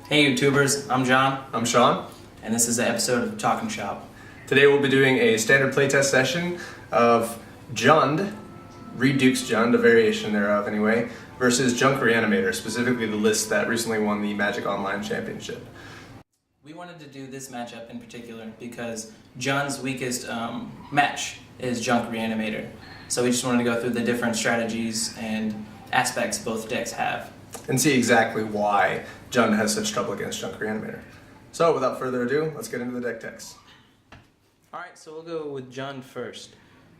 Hey YouTubers, I'm John, I'm Sean. and this is an episode of Talking Shop. Today we'll be doing a standard playtest session of Jund, Redux Jund, a variation thereof anyway, versus Junk Reanimator, specifically the list that recently won the Magic Online Championship. We wanted to do this matchup in particular because John's weakest match is Junk Reanimator. So we just wanted to go through the different strategies and aspects both decks have. And see exactly why Jund has such trouble against Junk Reanimator. So without further ado, let's get into the deck text. Alright, so we'll go with Jund first.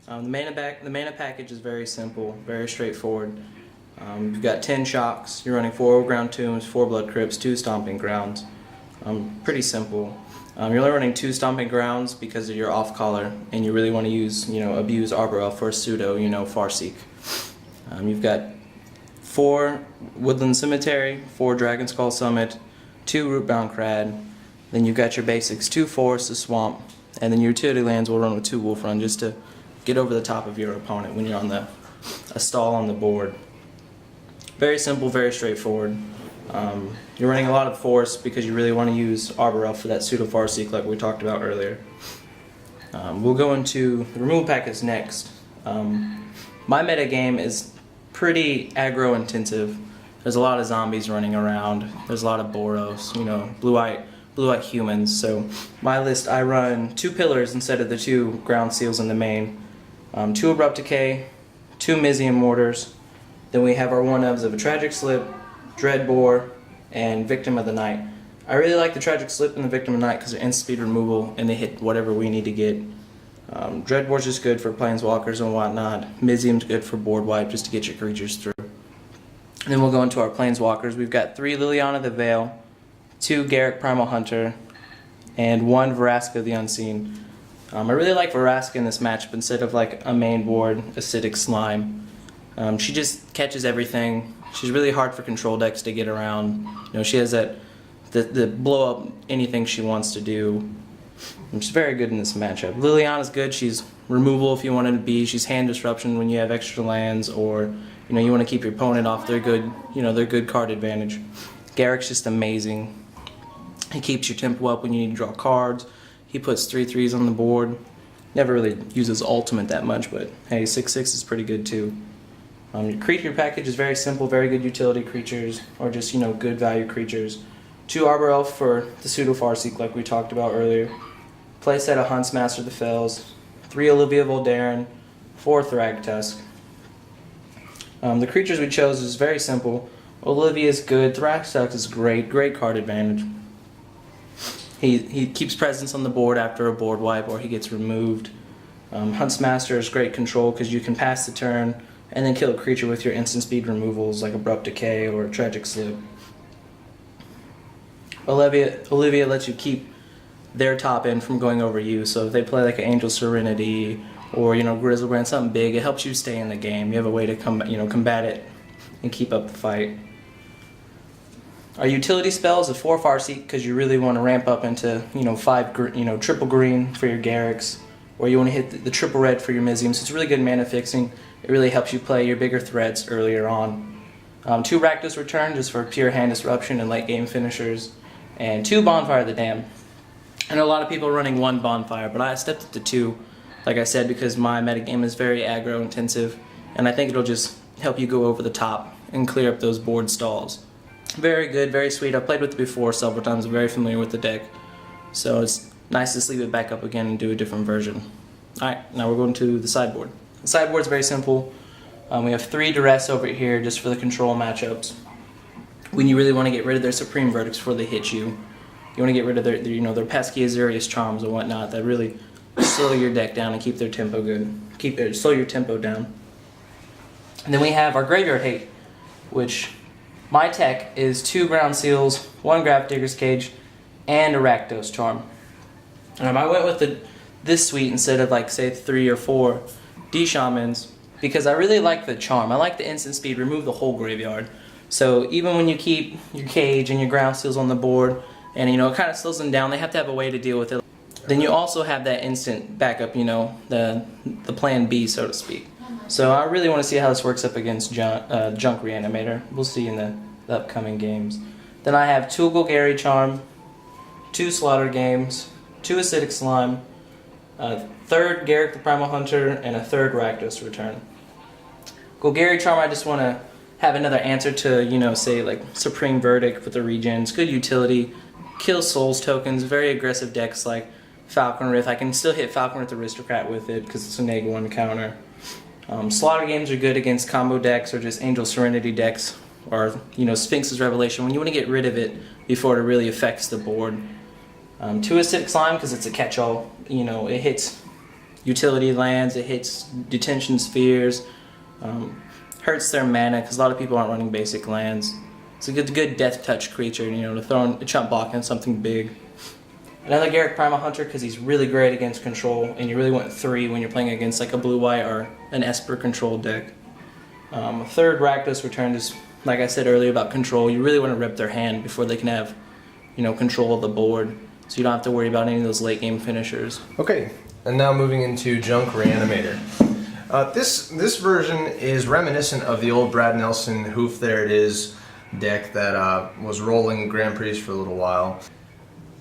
The mana package is very simple, very straightforward. You've got 10 shocks, you're running 4 Overground Tombs, 4 Blood Crypts, 2 Stomping Grounds. Pretty simple. You're only running 2 Stomping Grounds because of your off color, and you really want to use, abuse Arbor Elf for a pseudo, Farseek. You've got 4 Woodland Cemetery, 4 Dragon Skull Summit, 2 Rootbound Crad, then you've got your basics, 2 Forests, a Swamp, and then your utility lands will run with 2 Wolf Run just to get over the top of your opponent when you're on a stall on the board. Very simple, very straightforward. You're running a lot of Force because you really want to use Arbor Elf for that pseudo Farseek like we talked about earlier. We'll go into the removal packets next. My meta game is pretty aggro intensive. There's a lot of zombies running around. There's a lot of Boros, blue-white humans. So my list, I run 2 pillars instead of the 2 ground seals in the main. 2 Abrupt Decay, 2 Mizium Mortars. Then we have our 1-ofs of a Tragic Slip, Dreadbore, and Victim of the Night. I really like the Tragic Slip and the Victim of the Night because they're instant speed removal and they hit whatever we need to get. Dreadbore's just good for planeswalkers and whatnot. Mizium's good for board wipe just to get your creatures through. And then we'll go into our planeswalkers. We've got 3 Liliana the Veil, 2 Garruk Primal Hunter, and 1 Vraska the Unseen. I really like Vraska in this matchup instead of like a main board acidic slime. She just catches everything. She's really hard for control decks to get around. She has the blow up anything she wants to do. And she's very good in this matchup. Liliana's good. She's removal if you want her to be. She's hand disruption when you have extra lands, or you want to keep your opponent off their good their good card advantage. Garruk's just amazing. He keeps your tempo up when you need to draw cards. He puts 3/3s on the board. Never really uses ultimate that much, but hey, 6/6 is pretty good too. Your creature package is very simple, very good utility creatures, or just good value creatures. 2 Arbor Elf for the pseudo Farseek like we talked about earlier. Playset of Huntsmaster the Fells, 3 Olivia Voldaren, 4 Thragtusk. The creatures we chose is very simple. Olivia is good, Thragtusk is great card advantage. He keeps presence on the board after a board wipe or he gets removed. Huntsmaster is great control because you can pass the turn and then kill a creature with your instant speed removals like Abrupt Decay or Tragic Slip. Olivia lets you keep their top end from going over you, so if they play like an Angel Serenity or Grizzlebrand, something big, it helps you stay in the game. You have a way to combat it and keep up the fight. Our utility spells are 4 Farseek because you really want to ramp up into 5 triple green for your Garruks, or you want to hit the triple red for your Mizium. So it's really good mana fixing. It really helps you play your bigger threats earlier on. 2 Rakdos Return just for pure hand disruption and late game finishers, and 2 Bonfire of the Damned. I know a lot of people are running 1 Bonfire, but I stepped up to 2, like I said, because my metagame is very aggro intensive, and I think it'll just help you go over the top and clear up those board stalls. Very good, very sweet. I've played with it before several times. I'm very familiar with the deck, so it's nice to sleeve it back up again and do a different version. Alright, now we're going to the sideboard. The sideboard's very simple. We have 3 Duress over here just for the control matchups. When you really want to get rid of their Supreme Verdicts before they hit you. You want to get rid of their pesky Azurius Charms and whatnot that really slow your deck down and keep their tempo good. Slow your tempo down. And then we have our Graveyard Hate, which my tech is 2 Ground Seals, 1 Grafdigger's Cage, and a Rakdos Charm. I went with this suite instead of like say 3 or 4 D-Shamans because I really like the charm. I like the instant speed, remove the whole graveyard. So even when you keep your cage and your ground seals on the board and it kind of slows them down, they have to have a way to deal with it. Then you also have that instant backup, the plan B, so to speak. So I really want to see how this works up against Junk Reanimator. We'll see in the upcoming games. Then I have 2 Golgari Charm, 2 Slaughter Games, 2 Acidic Slime, a 3rd Garruk the Primal Hunter, and a 3rd Rakdos Return. Golgari Charm, I just want to have another answer to, you know, say like Supreme Verdict with the regens. Good utility, kills Souls tokens, very aggressive decks like Falcon Rift. I can still hit Falcon Rift Aristocrat with it because it's a -1 counter. Slaughter Games are good against combo decks or just Angel Serenity decks, or, you know, Sphinx's Revelation when you want to get rid of it before it really affects the board. 2 Acidic Slime because it's a catch-all. You know, it hits utility lands, it hits detention spheres, hurts their mana because a lot of people aren't running basic lands. It's a good death touch creature, you know, to throw in a chump block on something big. Another Garruk Primal Hunter because he's really great against control, and you really want 3 when you're playing against like a blue-white or an Esper control deck. A 3rd Rakdos Return is, like I said earlier about control, you really want to rip their hand before they can have, you know, control of the board, so you don't have to worry about any of those late game finishers. Okay, and now moving into Junk Reanimator. This version is reminiscent of the old Brad Nelson Hoof There It Is deck that was rolling Grand Prix for a little while.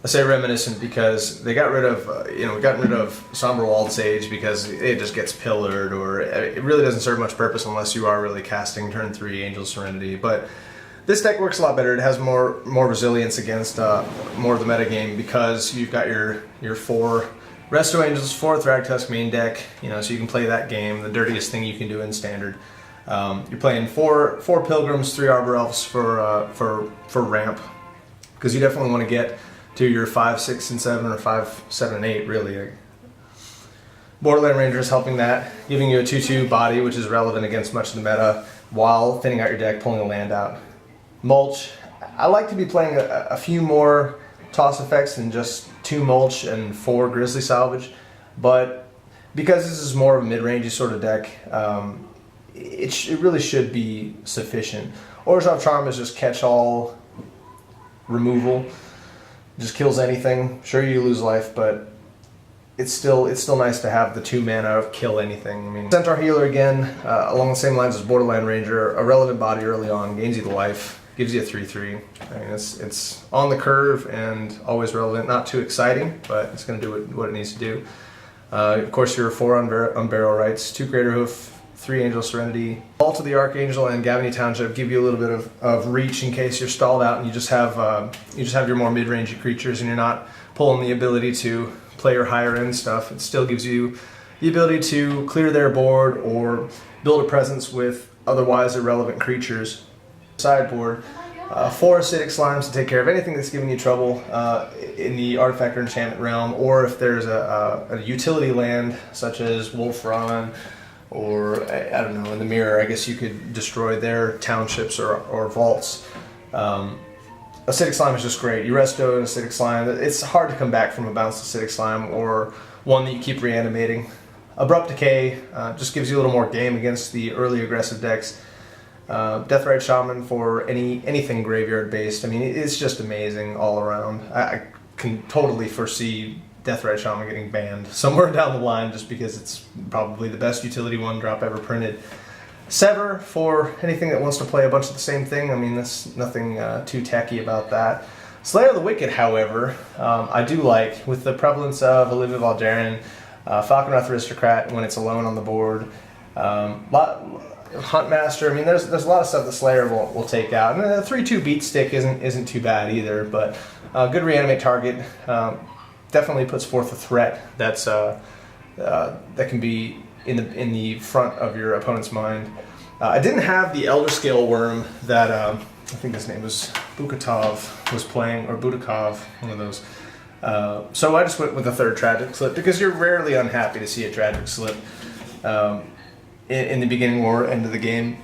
I say reminiscent because they got rid of, gotten rid of Somber Walled Sage because it just gets pillared, or it really doesn't serve much purpose unless you are really casting turn 3 Angel Serenity. But this deck works a lot better. It has more resilience against more of the metagame because you've got your 4 Resto Angels, 4 Thragtusk main deck, you know, so you can play that game, the dirtiest thing you can do in Standard. You're playing 4 Pilgrims, 3 Arbor Elves for ramp, because you definitely want to get to your 5, 6, and 7, or 5, 7, and 8, really. Borderland Ranger is helping that, giving you a 2/2 body, which is relevant against much of the meta, while thinning out your deck, pulling a land out. Mulch, I like to be playing a few more toss effects than just 2 Mulch and 4 Grizzly Salvage, but because this is more of a mid-range sort of deck, it really should be sufficient. Orzhov Charm is just catch-all removal. Just kills anything. Sure, you lose life, but it's still nice to have the 2 mana of kill anything. I mean, Centaur Healer again, along the same lines as Borderland Ranger, a relevant body early on, gains you the life, gives you a 3/3. I mean, it's on the curve and always relevant. Not too exciting, but it's going to do what it needs to do. Of course, your 4 Unburial Rights, 2 Greater Hoof, 3 Angel Serenity. Vault of the Archangel and Gavany Township give you a little bit of reach in case you're stalled out and you just have your more mid-range creatures and you're not pulling the ability to play your higher end stuff. It still gives you the ability to clear their board or build a presence with otherwise irrelevant creatures. Sideboard, 4 Acidic Slimes to take care of anything that's giving you trouble in the Artifact or Enchantment realm, or if there's a utility land such as Wolf Run, or I don't know, in the mirror, I guess you could destroy their townships or vaults. Acidic Slime is just great. You resto an Acidic Slime. It's hard to come back from a bounced Acidic Slime or one that you keep reanimating. Abrupt Decay just gives you a little more game against the early aggressive decks. Deathrite Shaman for anything graveyard based. I mean, it's just amazing all around. I can totally foresee Deathrite Shaman getting banned somewhere down the line just because it's probably the best utility 1-drop ever printed. Sever for anything that wants to play a bunch of the same thing. I mean, there's nothing too tacky about that. Slayer of the Wicked, however, I do like, with the prevalence of Olivia Valdarin, Falconwrath Aristocrat when it's alone on the board, Huntmaster. I mean, there's a lot of stuff the Slayer will take out, and the 3/2 Beat Stick isn't too bad either. But good reanimate target. Definitely puts forth a threat that can be in the front of your opponent's mind. I didn't have the Elder Scale Worm that I think his name was Bukatov was playing, or Budakov, one of those. So I just went with a 3rd Tragic Slip because you're rarely unhappy to see a Tragic Slip in the beginning or end of the game.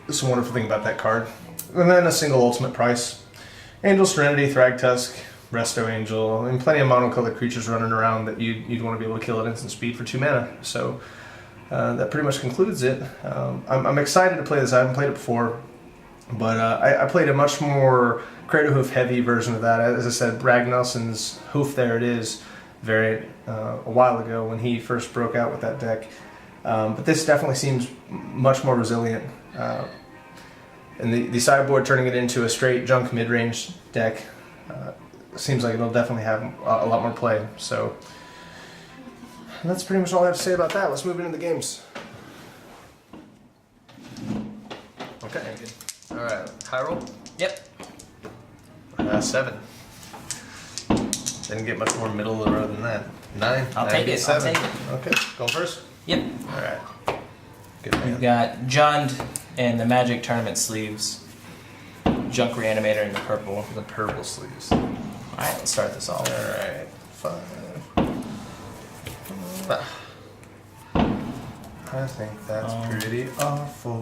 It's a wonderful thing about that card. And then a single ultimate price. Angel Serenity, Thragtusk, Resto Angel, and plenty of monocolored creatures running around that you'd want to be able to kill at instant speed for 2 mana. So that pretty much concludes it. I'm excited to play this. I haven't played it before, but I played a much more Crater Hoof heavy version of that. As I said, Brad Nelson's Hoof There It Is variant a while ago when he first broke out with that deck. But this definitely seems much more resilient. And the sideboard turning it into a straight junk mid-range deck. Seems like it'll definitely have a lot more play. So that's pretty much all I have to say about that. Let's move into the games. Okay. All right. High roll. Yep. 7. Didn't get much more middle of the road than that. 9. I'll take it. 7. I'll take it. Okay. Going first. Yep. All right. Good We've man. got Jund and the Magic Tournament sleeves. Junk Reanimator in the purple. The purple sleeves. Alright, let's start this off. Alright, 5. I think that's pretty awful.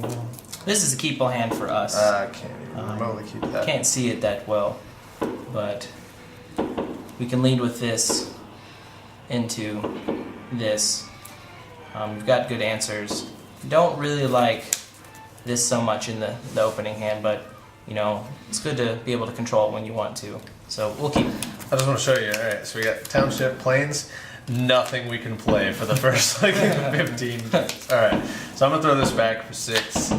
This is a keep-all hand for us. I can't even remotely keep that. Can't see it that well, but we can lead with this into this. We've got good answers. Don't really like this so much in the opening hand, but you know, it's good to be able to control it when you want to. So we'll keep. I just want to show you. Alright, so we got Township, Plains. Nothing we can play for the first like 15 minutes. Alright, so I'm going to throw this back for 6.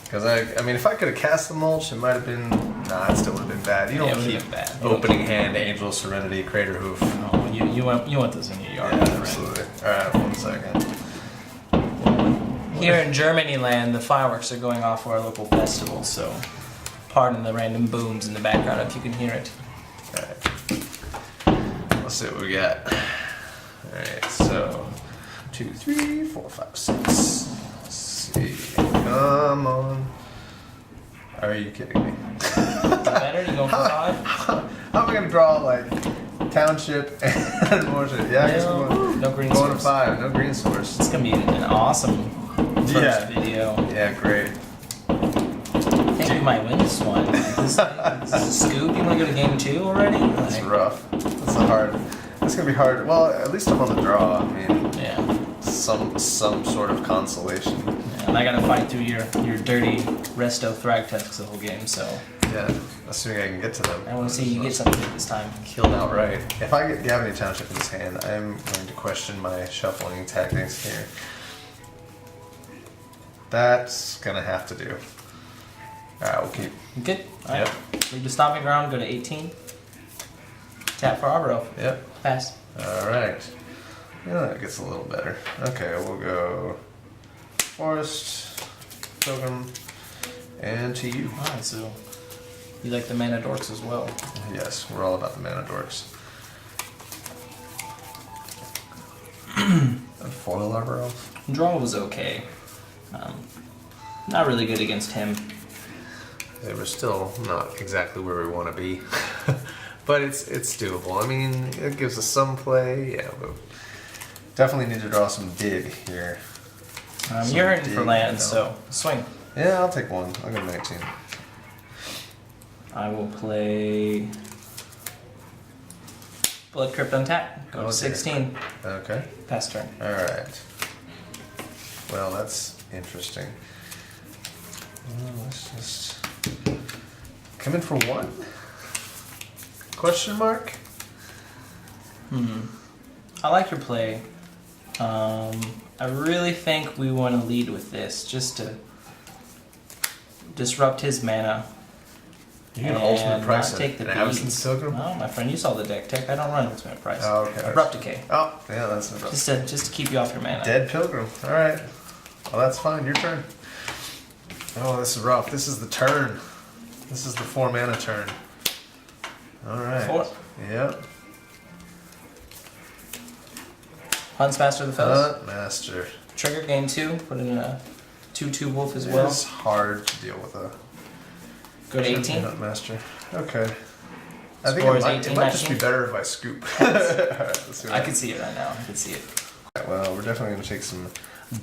Because I mean, if I could have cast the mulch, it might have been. Nah, it still would have been bad. You don't keep bad. opening hand, Angel, Serenity, Crater Hoof. Oh, you want this in your yard. Yeah, absolutely. Alright, 1 second. Here in Germany land, the fireworks are going off for our local festival, so pardon the random booms in the background if you can hear it. Alright. Let's see what we got. Alright, so 2, 3, 4, 5, 6. Let's see. Come on. Are you kidding me? Better? You going for 5? How am I gonna draw like Township and more shit? Yeah, I guess we're going, No green going to source. 5, no green source. It's gonna be an awesome first video. Yeah, great. I think we might win this one. Is this a scoop? You want to go to game 2 already? That's Like, rough. That's a hard. That's gonna be hard. Well, at least I'm on the draw. I mean, yeah. some sort of consolation. Yeah, and I gotta fight through your dirty resto Thragtusks the whole game, so Yeah, assuming I can get to them. I want to see you get something this time. Killed outright. If I get Gavany Township in this hand, I am going to question my shuffling tactics here. That's gonna have to do. Alright, we'll keep. Good? Alright. Leave the stomping ground, go to 18. Tap for Arboro. Yep. Pass. Alright. Yeah, that gets a little better. Okay, we'll go Forest, Pilgrim, and to you. Alright, so you like the mana dorks as well. Yes, we're all about the mana dorks. And foil Arbor Elf. Draw was okay. Not really good against him. They were still not exactly where we want to be. But it's doable. I mean, it gives us some play. Yeah, but definitely need to draw some dig here. You're hurting for land, so swing. Yeah, I'll take 1. I'll go 19. I will play Blood Crypt untap. Go to 16. Okay. Pass turn. Alright. Well, that's interesting. Well, let's just come in for 1? Question mark? I like your play. I really think we want to lead with this just to disrupt his mana. You get an and ultimate price not take the an Avacyn's beat. Pilgrim? No, my friend, you saw the deck tech. I don't run ultimate price. Oh, okay. Abrupt decay. Oh, yeah, that's abrupt. Just to keep you off your mana. Dead Pilgrim. Alright. Well, that's fine. Your turn. Oh, this is rough. This is the turn. This is the 4 mana turn. Alright. 4. Yep. Huntsmaster of the Fells. Master. Trigger game 2. Put in a 2/2 wolf as It well. is hard to deal with a Go to 18. Master. Okay. I think Score it is might, 18, it might just be 19. better if I scoop. Alright, let's see what I can see it right now. I can see it. Well, we're definitely going to take some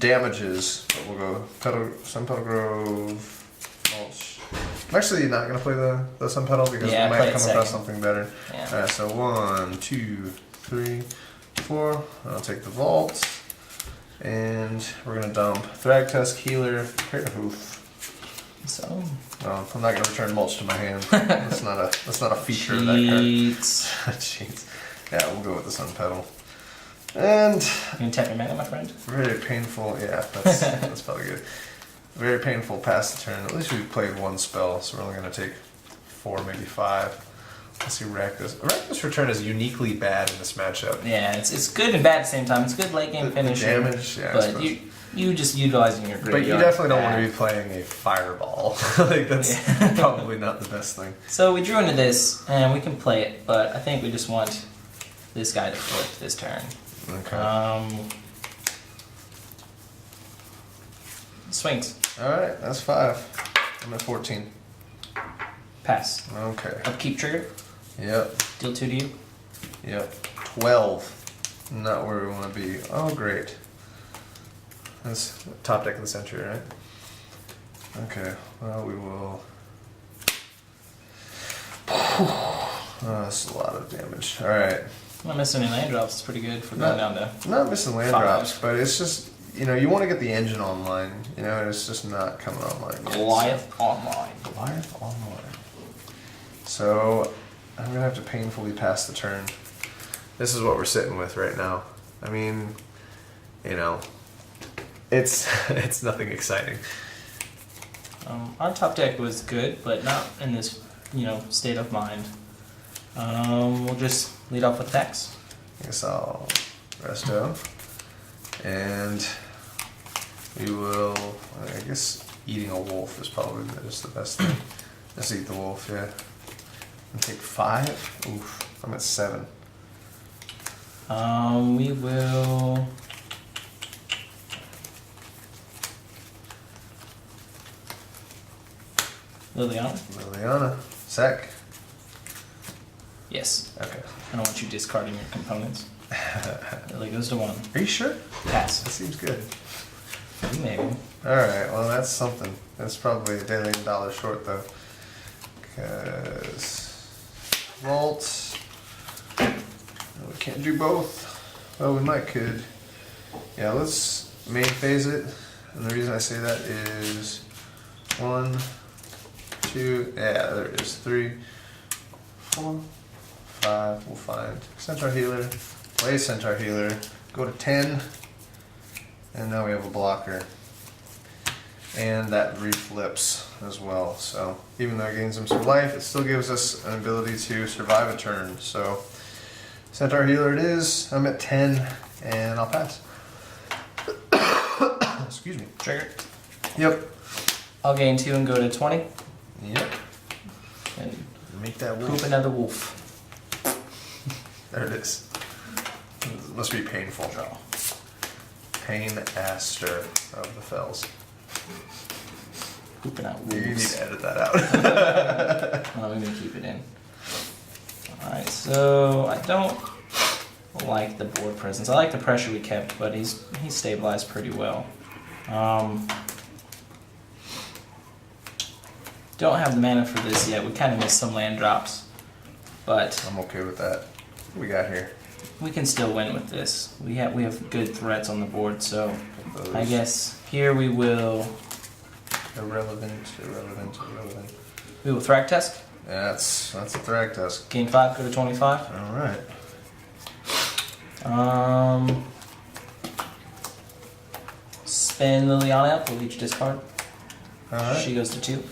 damages, but we'll go Sun Petal Grove, Mulch. I'm actually not going to play the Sun Petal because Yeah, we play might it come across second. something better. Yeah. Alright, so 1, 2, 3, 4. I'll take the Vault. And we're going to dump Thragtusk, Healer, Crater Hoof. So. Well, I'm not going to return Mulch to my hand. That's not a feature of that card. Cheats. Jeez. Yeah, we'll go with the Sun Petal. And You can tap your mana, my friend. very painful. Yeah, that's probably good. Very painful pass the turn. At least we played 1 spell, so we're only going to take 4, maybe 5. Let's see Rakdos. Rakdos Return is uniquely bad in this matchup. Yeah, it's good and bad at the same time. It's good late game finisher. Damage, yeah. But you just utilizing your graveyard. But you definitely don't want to be playing a fireball. Like that's probably not the best thing. So we drew into this, and we can play it, but I think we just want this guy to flip this turn. Okay. Swings. Alright, that's 5. I'm at 14. Pass. Okay. Upkeep trigger. Yep. Deal 2 to you. Yep. 12. Not where we want to be. Oh, great. That's top deck of the century, right? Okay. Well, we will. Oh, that's a lot of damage. Alright. Not missing any land drops. It's pretty good for going down to. Not missing land 5. drops, but it's just, you want to get the engine online, and it's just not coming online yet. Goliath Online. Goliath Online. So, I'm going to have to painfully pass the turn. This is what we're sitting with right now. I mean, it's it's nothing exciting. Our top deck was good, but not in this, state of mind. We'll just lead off with Tex. I guess I'll resto. And we will, I guess eating a wolf is probably just the best thing. Just eat the wolf, yeah. And take 5? Oof, I'm at 7. We will. Liliana, sec. Yes. Okay. I don't want you discarding your components. Lily goes to 1. Are you sure? Pass. That seems good. Maybe. Alright, well that's something. That's probably $1 short though. Because Vault. We can't do both. Well, we might could. Yeah, let's main phase it. And the reason I say that is 1, 2, yeah, there it is. 3, 4, 5. We'll find Centaur Healer. Play Centaur Healer. Go to 10. And now we have a blocker. And that reflips as well. So even though it gains him some life, it still gives us an ability to survive a turn. So Centaur Healer it is. I'm at 10 and I'll pass. Excuse me. Trigger. Yep. I'll gain 2 and go to 20. Yep. And Make that poop wolf. another wolf. There it is. It must be painful. Draw. Pain-aster of the fells. Pooping out You need wolves. to edit that out. I'm going to keep it in. Alright, so I don't like the board presence. I like the pressure we kept, but he's stabilized pretty well. Don't have the mana for this yet. We kind of missed some land drops, but I'm okay with that. What we got here? we can still win with this. We have good threats on the board, so I guess here we will Irrelevant. we will Thrag Test. Yeah, that's a Thragtusk. Gain 5, go to 25. Alright. Spin Liliana up. We'll each discard. Alright. She goes to 2.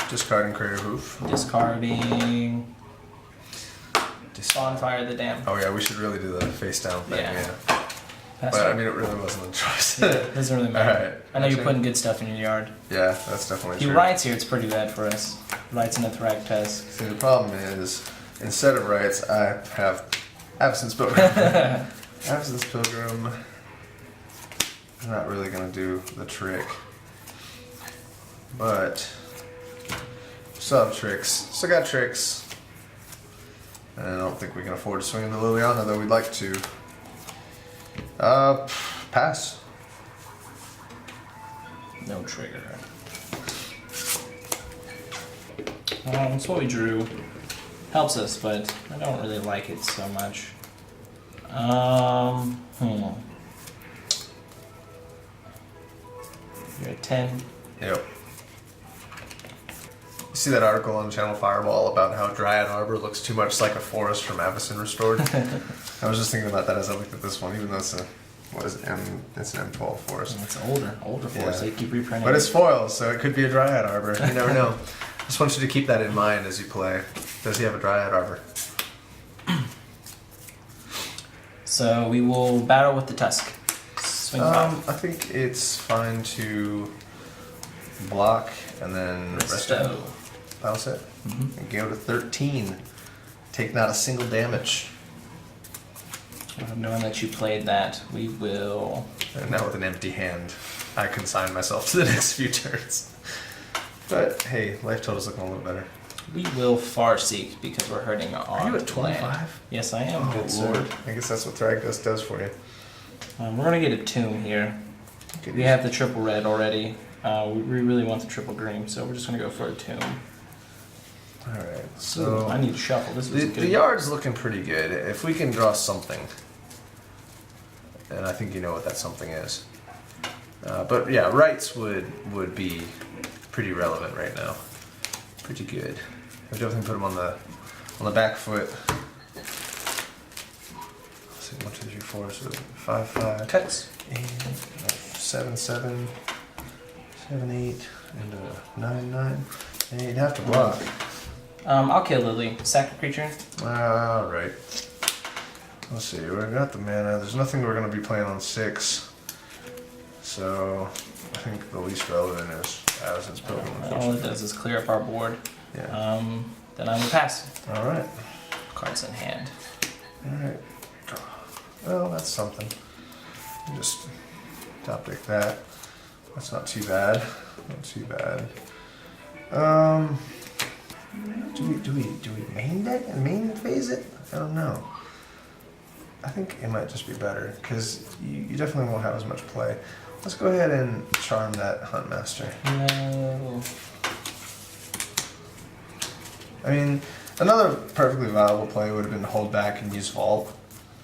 Discarding Crater Hoof. Discarding. Bonfire the Dam. Oh yeah, we should really do the face down thing, Yeah. yeah. Pass But I turn. mean, it really wasn't a choice. Doesn't really matter. Alright. I know you're Actually, putting good stuff in your yard. Yeah, that's definitely He true. writes here, it's pretty bad for us. Writes in a Thrag Test. See, the problem is, instead of rights, I have Absence Pilgrim. Absence Pilgrim is not really going to do the trick. But, still have tricks. Still got tricks. And I don't think we can afford to swing into Liliana, though we'd like to. Pass. No trigger. That's what we drew. Helps us, but I don't really like it so much. You're at 10. Yep. You see that article on Channel Fireball about how Dryad Arbor looks too much like a forest from Avacyn Restored? I was just thinking about that as I looked at this one, even though it's it's an M12 forest. It's older forest. Yeah. They keep reprinting. But it's foil, so it could be a Dryad Arbor. You never know. Just want you to keep that in mind as you play. Does he have a Dryad Arbor? So we will battle with the tusk. Swing 5. I think it's fine to block and then Resto. Battle set. And go to 13. Take not a single damage. Knowing that you played that, we will. And now with an empty hand, I consign myself to the next few turns. But hey, life total's looking a little better. We will far seek because we're hurting on. Are you at land. 25? Yes, I am. Oh Good lord. sir. I guess that's what Thragdust does for you. We're gonna get a tomb here. We have the triple red already. We really want the triple green, so we're just gonna go for a tomb. Alright, Ooh, so I need to shuffle. This was good. the yard's looking pretty good. If we can draw something, and I think you know what that something is. But yeah, rights would be pretty relevant right now. Pretty good. I definitely put them on the back foot. Let's see, 1, 2, 3, 4, so 5, 5, Cuts. 8, 7, 7, 7, 8, and 9, 9. And you'd have to block. I'll kill Lily. Sack the creature. Alright. Let's see, we've got the mana. There's nothing we're going to be playing on 6. So, I think the least relevant is Addison's Pilgrim. All it does is clear up our board. Yeah. Then I will pass. Alright. Cards in hand. Alright. Well, that's something. Just top deck that. That's not too bad. Not too bad. Do we main deck and main phase it? I don't know. I think it might just be better because you definitely won't have as much play. Let's go ahead and charm that Huntmaster. No. I mean, another perfectly viable play would have been to hold back and use Vault.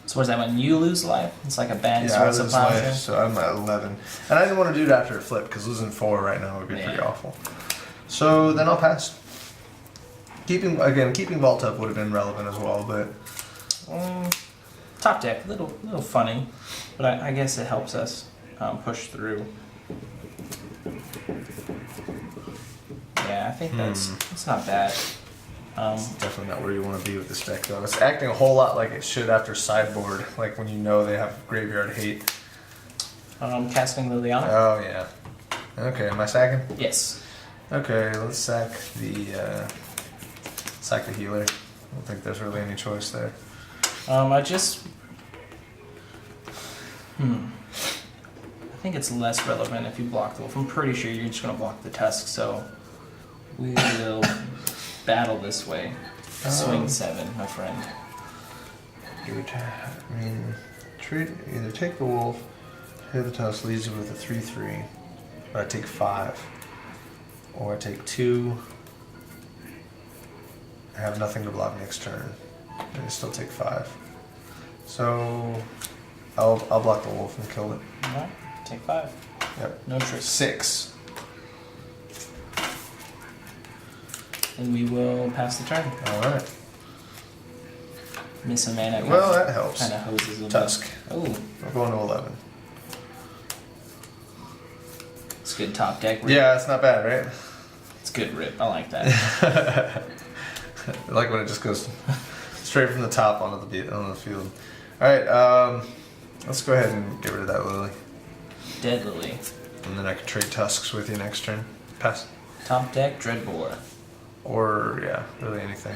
So what is that when you lose life? It's like a bad Yeah, I source of lose pleasure. life, so I'm at 11. And I didn't want to do it after it flipped because losing 4 right now would be pretty awful. So then I'll pass. Keeping Vault up would have been relevant as well, but Top deck, little funny, but I guess it helps us push through. Yeah, I think that's not bad. definitely not where you want to be with this deck though. It's acting a whole lot like it should after sideboard, like when you know they have graveyard hate. Casting Liliana. Oh yeah. Okay, am I sacking? Yes. Okay, let's sack the healer. I don't think there's really any choice there. I think it's less relevant if you block the wolf. I'm pretty sure you're just gonna block the tusk, so we will battle this way. Swing 7, my friend. Either take the wolf, hit the tusk, leaves you with a 3/3, or I take 5, or I take 2. I have nothing to block next turn. And I still take 5. So I'll block the wolf and kill it. Alright, take 5. Yep. No tricks. 6. And we will pass the turn. Alright. Miss a mana. Well, that helps. Kind of hoses a little Tusk. bit. Oh, We're going to 11. it's good top deck. Rip. Yeah, it's not bad, right? It's good rip. I like that. I like when it just goes straight from the top onto the field. Alright, let's go ahead and get rid of that Lily. Dead Lily. And then I can trade tusks with you next turn. Pass. Top deck, Dreadbore. Or, yeah, really anything.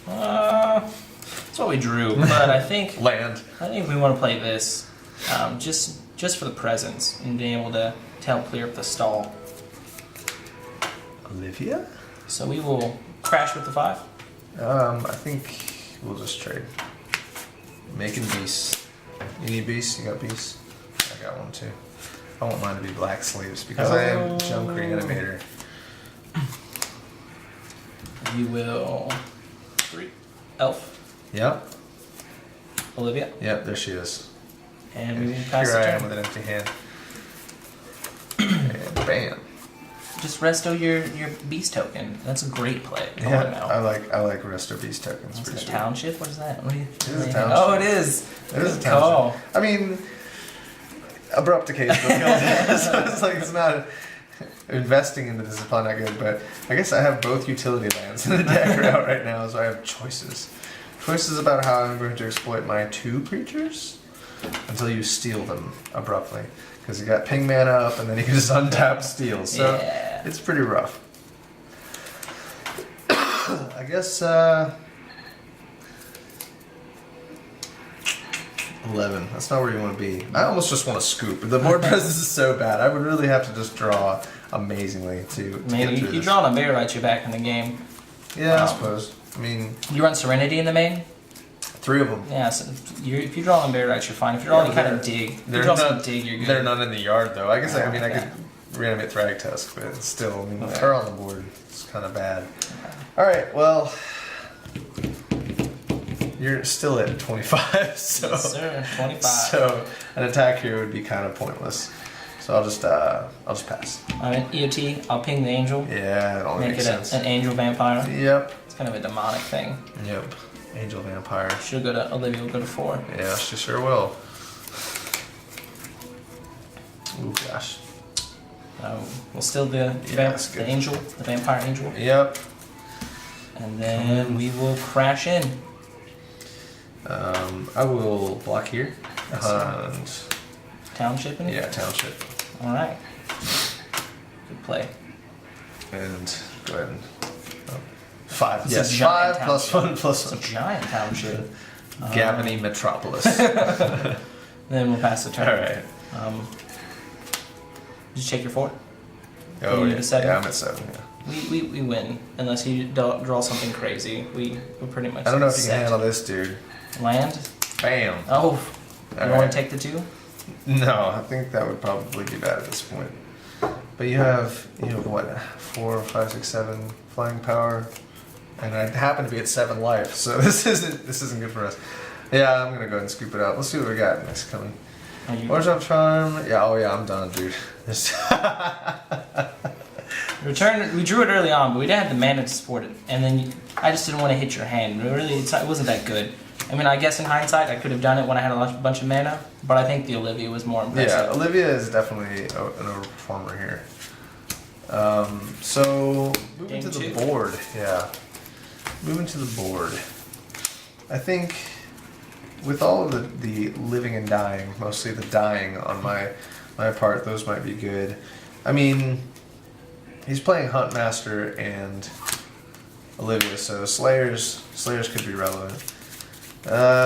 That's what we drew, but I think Land. we want to play this just for the presence and being able to help clear up the stall. Olivia? So we will crash with the 5. I think we'll just trade. Making beasts. You need beasts? You got beasts? I got one too. I want mine to be black sleeves because I am Junk Reanimator. We will 3 elf Yep. Olivia, Yep, there she is. and we will pass Here the I am turn. with an empty hand. And bam. Just resto your beast token. That's a great play. Yeah, now. I like Resto Beast tokens. Is Pretty it a sweet. township? What is that? What do you, It is a township. Oh, it is. It is a Good call. township. I mean, abrupt occasional kills. So it's like it's not investing into this is probably not good, but I guess I have both utility lands in the deck out right now, so I have choices. Choices about how I'm going to exploit my 2 creatures until you steal them abruptly. Because you got ping mana up, and then you can just untap steal. So it's pretty rough. I guess 11. That's not where you want to be. I almost just want to scoop. The board presence is so bad. I would really have to just draw amazingly to Maybe get through you this. draw on a Bear Right, you're back in the game. Yeah, I suppose. I mean, You run Serenity in the main? 3 of them. Yeah, so if you draw on Bear Right, you're fine. If you draw any kind of dig, if you draw some dig, you're good. They're not in the yard, though. I guess, I Okay. could reanimate Thrag Tusk, but it's still, I mean, with her on the board, it's kind of bad. Alright, well, you're still at 25, so... Yes, sir. 25. So, an attack here would be kind of pointless. So I'll just pass. I'm an EOT. I'll ping the angel. Yeah, it only Make makes it sense. an angel vampire. Yep. It's kind of a demonic thing. Yep. Angel Vampire. She'll go to Olivia. Will go to 4. Yeah, she sure will. Ooh, gosh. We'll steal the that's the good. angel, the vampire angel, Yep. and then we will crash in. I will block here. Yes, sir. And Townshipping. yeah, township. All right. Good play. And go ahead and 5. It's Yes, a giant 5 plus township. 1 plus It's a 1. giant township. Gavany Metropolis. Then we'll pass the turn. All right. Did you check your 4? Oh, you yeah. at 7? Yeah, I'm at 7. Yeah. We win unless you draw something crazy. We're pretty much. I don't know if you set. can handle this, dude. Land. Bam. Oh, you All want right. to take the 2? No, I think that would probably be bad at this point. But you have what, 4, 5, 6, 7 flying power, and I happen to be at 7 life, so this isn't good for us. Yeah, I'm gonna go ahead and scoop it out. Let's see what we got next coming. Orange up charm. Yeah, oh yeah, I'm done, dude. Return. We drew it early on, but we didn't have the mana to support it, and then I just didn't want to hit your hand. Really, it wasn't that good. I mean, I guess in hindsight, I could have done it when I had a bunch of mana, but I think the Olivia was more impressive. Yeah, Olivia is definitely an overperformer here. So moving Game to the 2. board. Yeah, moving to the board. I think with all of the living and dying, mostly the dying on my part, those might be good. I mean, he's playing Huntmaster and Olivia, so Slayers could be relevant.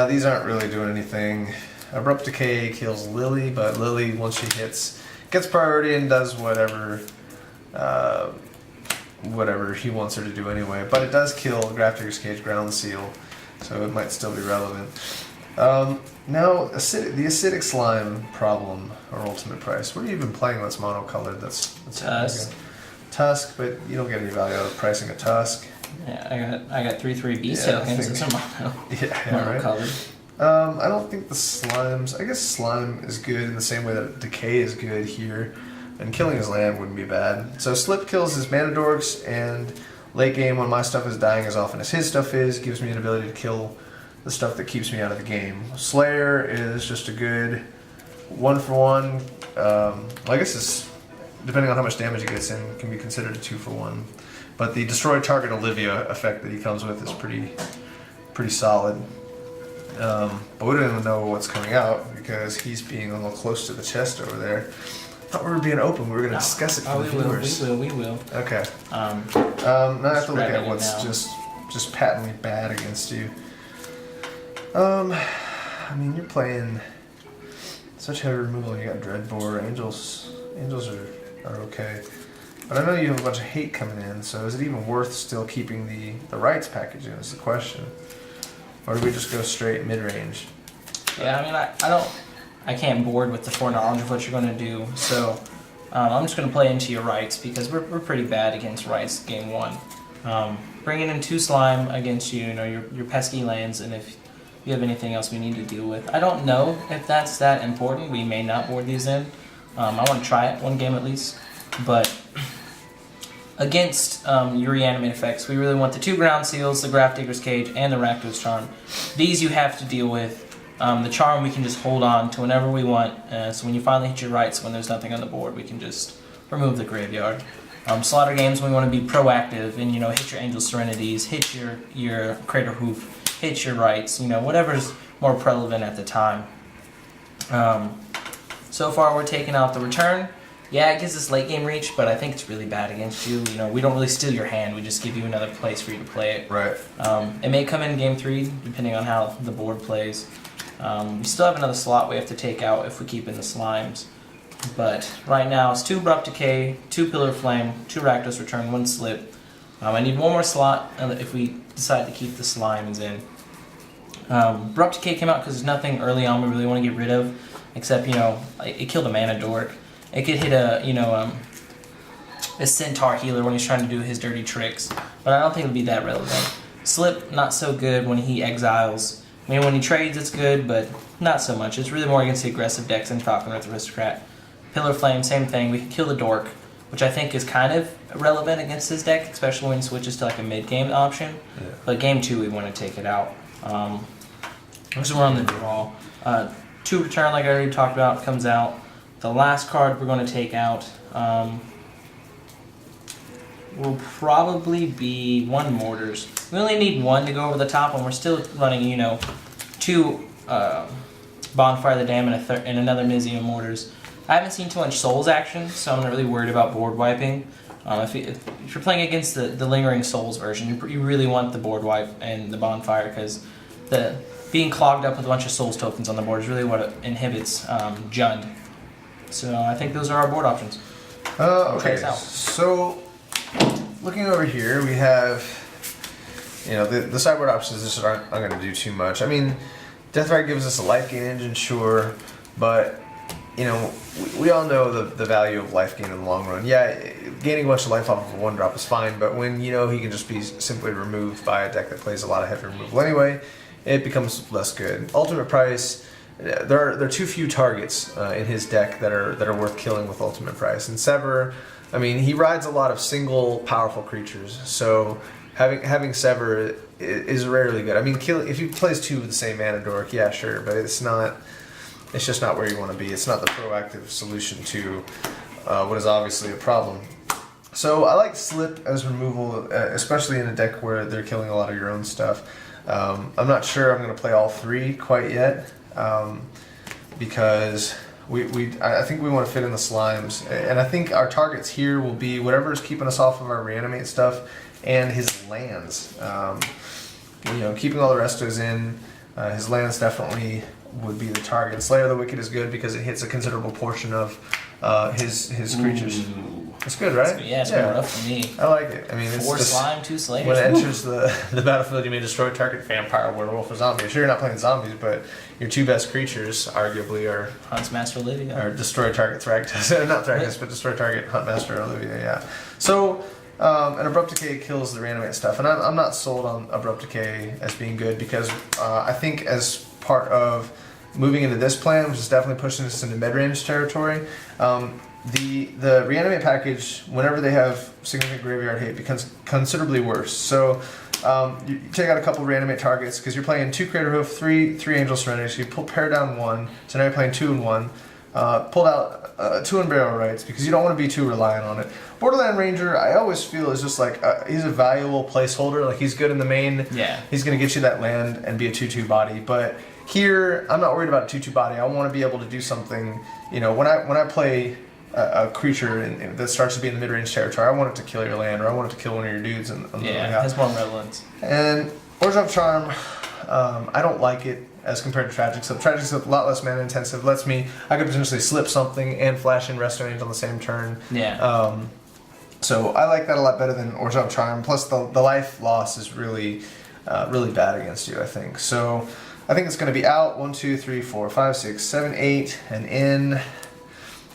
These aren't really doing anything. Abrupt Decay kills Lily, but Lily, once she hits, gets priority and does whatever he wants her to do anyway. But it does kill Grafdigger's Cage, Ground Seal, so it might still be relevant. Now, the acidic slime problem, or ultimate price. What have you been playing that's monocolored? That's Tusk. Tusk, but you don't get any value out of pricing a Tusk. Yeah, I got 3/3 beast Yeah, I tokens. think- It's a mono. Yeah, right. Colored. I don't think the slimes. I guess slime is good in the same way that decay is good here, and killing his land wouldn't be bad. So slip kills his mana dorks, and late game when my stuff is dying as often as his stuff is, gives me an ability to kill the stuff that keeps me out of the game. Slayer is just a good 1-for-1. I guess it's depending on how much damage he gets in, can be considered a 2-for-1. But the destroy target Olivia effect that he comes with is pretty solid. But we don't even know what's coming out because he's being a little close to the chest over there. I thought we were being open. We were going to discuss it for the viewers. We will. Okay. Um, Now I have to look grabbing at it what's now. just patently bad against you. I mean, you're playing such heavy removal. You got Dreadbore. Angels are okay. But I know you have a bunch of hate coming in, so is it even worth still keeping the rights package in is the question. Or do we just go straight mid-range? yeah, I mean, I can't board with the foreknowledge of what you're going to do, so I'm just going to play into your rights because we're pretty bad against rights game 1. Bringing in 2 slime against you know your pesky lands, and if you have anything else we need to deal with. I don't know if that's that important. We may not board these in. I want to try it one game at least, but against your reanimate effects, we really want the 2 ground seals, the Grafdigger's Cage, and the Rakdos Charm. These you have to deal with. The charm we can just hold on to whenever we want, so when you finally hit your rights, when there's nothing on the board, we can just remove the graveyard. Slaughter games, we want to be proactive and, hit your Angel Serenities, hit your Crater Hoof, hit your Rights, whatever's more relevant at the time. So far we're taking out the return. Yeah, it gives us late game reach, but I think it's really bad against you. We don't really steal your hand, we just give you another place for you to play it. Right. It may come in game 3, depending on how the board plays. We still have another slot we have to take out if we keep in the Slimes. But right now it's 2 Abrupt Decay, 2 Pillar of Flame, 2 Rakdos Return, 1 Slip. I need one more slot if we decide to keep the Slimes in. Abrupt Decay came out because there's nothing early on we really want to get rid of, except, it killed a Mana Dork. It could hit a Centaur healer when he's trying to do his dirty tricks, but I don't think it'll be that relevant. Slip, not so good when he exiles. I mean, when he trades, it's good, but not so much. It's really more against the aggressive decks than Falcon Wraith Aristocrat. Pillar of Flame, same thing. We can kill the Dork, which I think is kind of relevant against his deck, especially when he switches to like a mid-game option. Yeah. But game 2, we want to take it out. So we're on the draw. 2 return, like I already talked about, comes out. The last card we're going to take out will probably be 1 Mortars. We only need 1 to go over the top, and we're still running, 2 Bonfire of the Dam and another Mizium Mortars. I haven't seen too much Souls action, so I'm not really worried about board wiping. If you're playing against the Lingering Souls version, you really want the board wipe and the Bonfire, because being clogged up with a bunch of Souls tokens on the board is really what inhibits Jund. So I think those are our board options. Okay, so looking over here, we have, the sideboard options just aren't going to do too much. I mean, Deathrite gives us a life gain engine, sure, but, we all know the value of life gain in the long run. Yeah, gaining a bunch of life off of a 1-drop is fine, but when, he can just be simply removed by a deck that plays a lot of heavy removal anyway, it becomes less good. Ultimate Price, there are too few targets in his deck that are worth killing with Ultimate Price. And Sever, I mean, he rides a lot of single powerful creatures, so having Sever is rarely good. I mean, if he plays 2 with the same Mana Dork, yeah, sure, but it's just not where you want to be. It's not the proactive solution to what is obviously a problem. So I like Slip as removal, especially in a deck where they're killing a lot of your own stuff. I'm not sure I'm going to play all 3 quite yet. Because I think we want to fit in the Slimes, and I think our targets here will be whatever is keeping us off of our Reanimate stuff and his lands. Keeping all the restos in, his lands definitely would be the target. Slayer of the Wicked is good because it hits a considerable portion of his creatures. It's good, right? It's been rough for me. I like it. I mean, it's 4 slime, 2 slayers. When it enters the battlefield, you may destroy target vampire, werewolf, or zombie. Sure, you're not playing zombies, but your 2 best creatures, arguably, are Huntsmaster Olivia. Or destroy target Thragtus. Not Thragtus, but destroy target Huntmaster Olivia, yeah. So, and Abrupt Decay kills the Reanimate stuff. And I'm not sold on Abrupt Decay as being good because I think as part of moving into this plan, which is definitely pushing us into mid-range territory, the Reanimate package, whenever they have significant graveyard hate, becomes considerably worse. So you take out a couple Reanimate targets because you're playing 2 Crater Hoof, 3 Angel Serenity, so you pair down 1, so now you're playing 2 and 1. Pulled out 2 Unburial Rights because you don't want to be too reliant on it. Borderland Ranger, I always feel is just like he's a valuable placeholder. Like he's good in the main. Yeah. He's going to get you that land and be a 2/2 body. But here, I'm not worried about a 2/2 body. I want to be able to do something. When I play a creature that starts to be in the mid-range territory, I want it to kill your land, or I want it to kill one of your dudes. It has more relevance. And Origin of Charm, I don't like it as compared to Tragic. So Tragic's a lot less mana intensive. I could potentially slip something and flash in Resto Angel on the same turn. Yeah. So I like that a lot better than Origin of Charm. Plus the life loss is really bad against you, I think. So I think it's going to be out 1, 2, 3, 4, 5, 6, 7, 8, and in.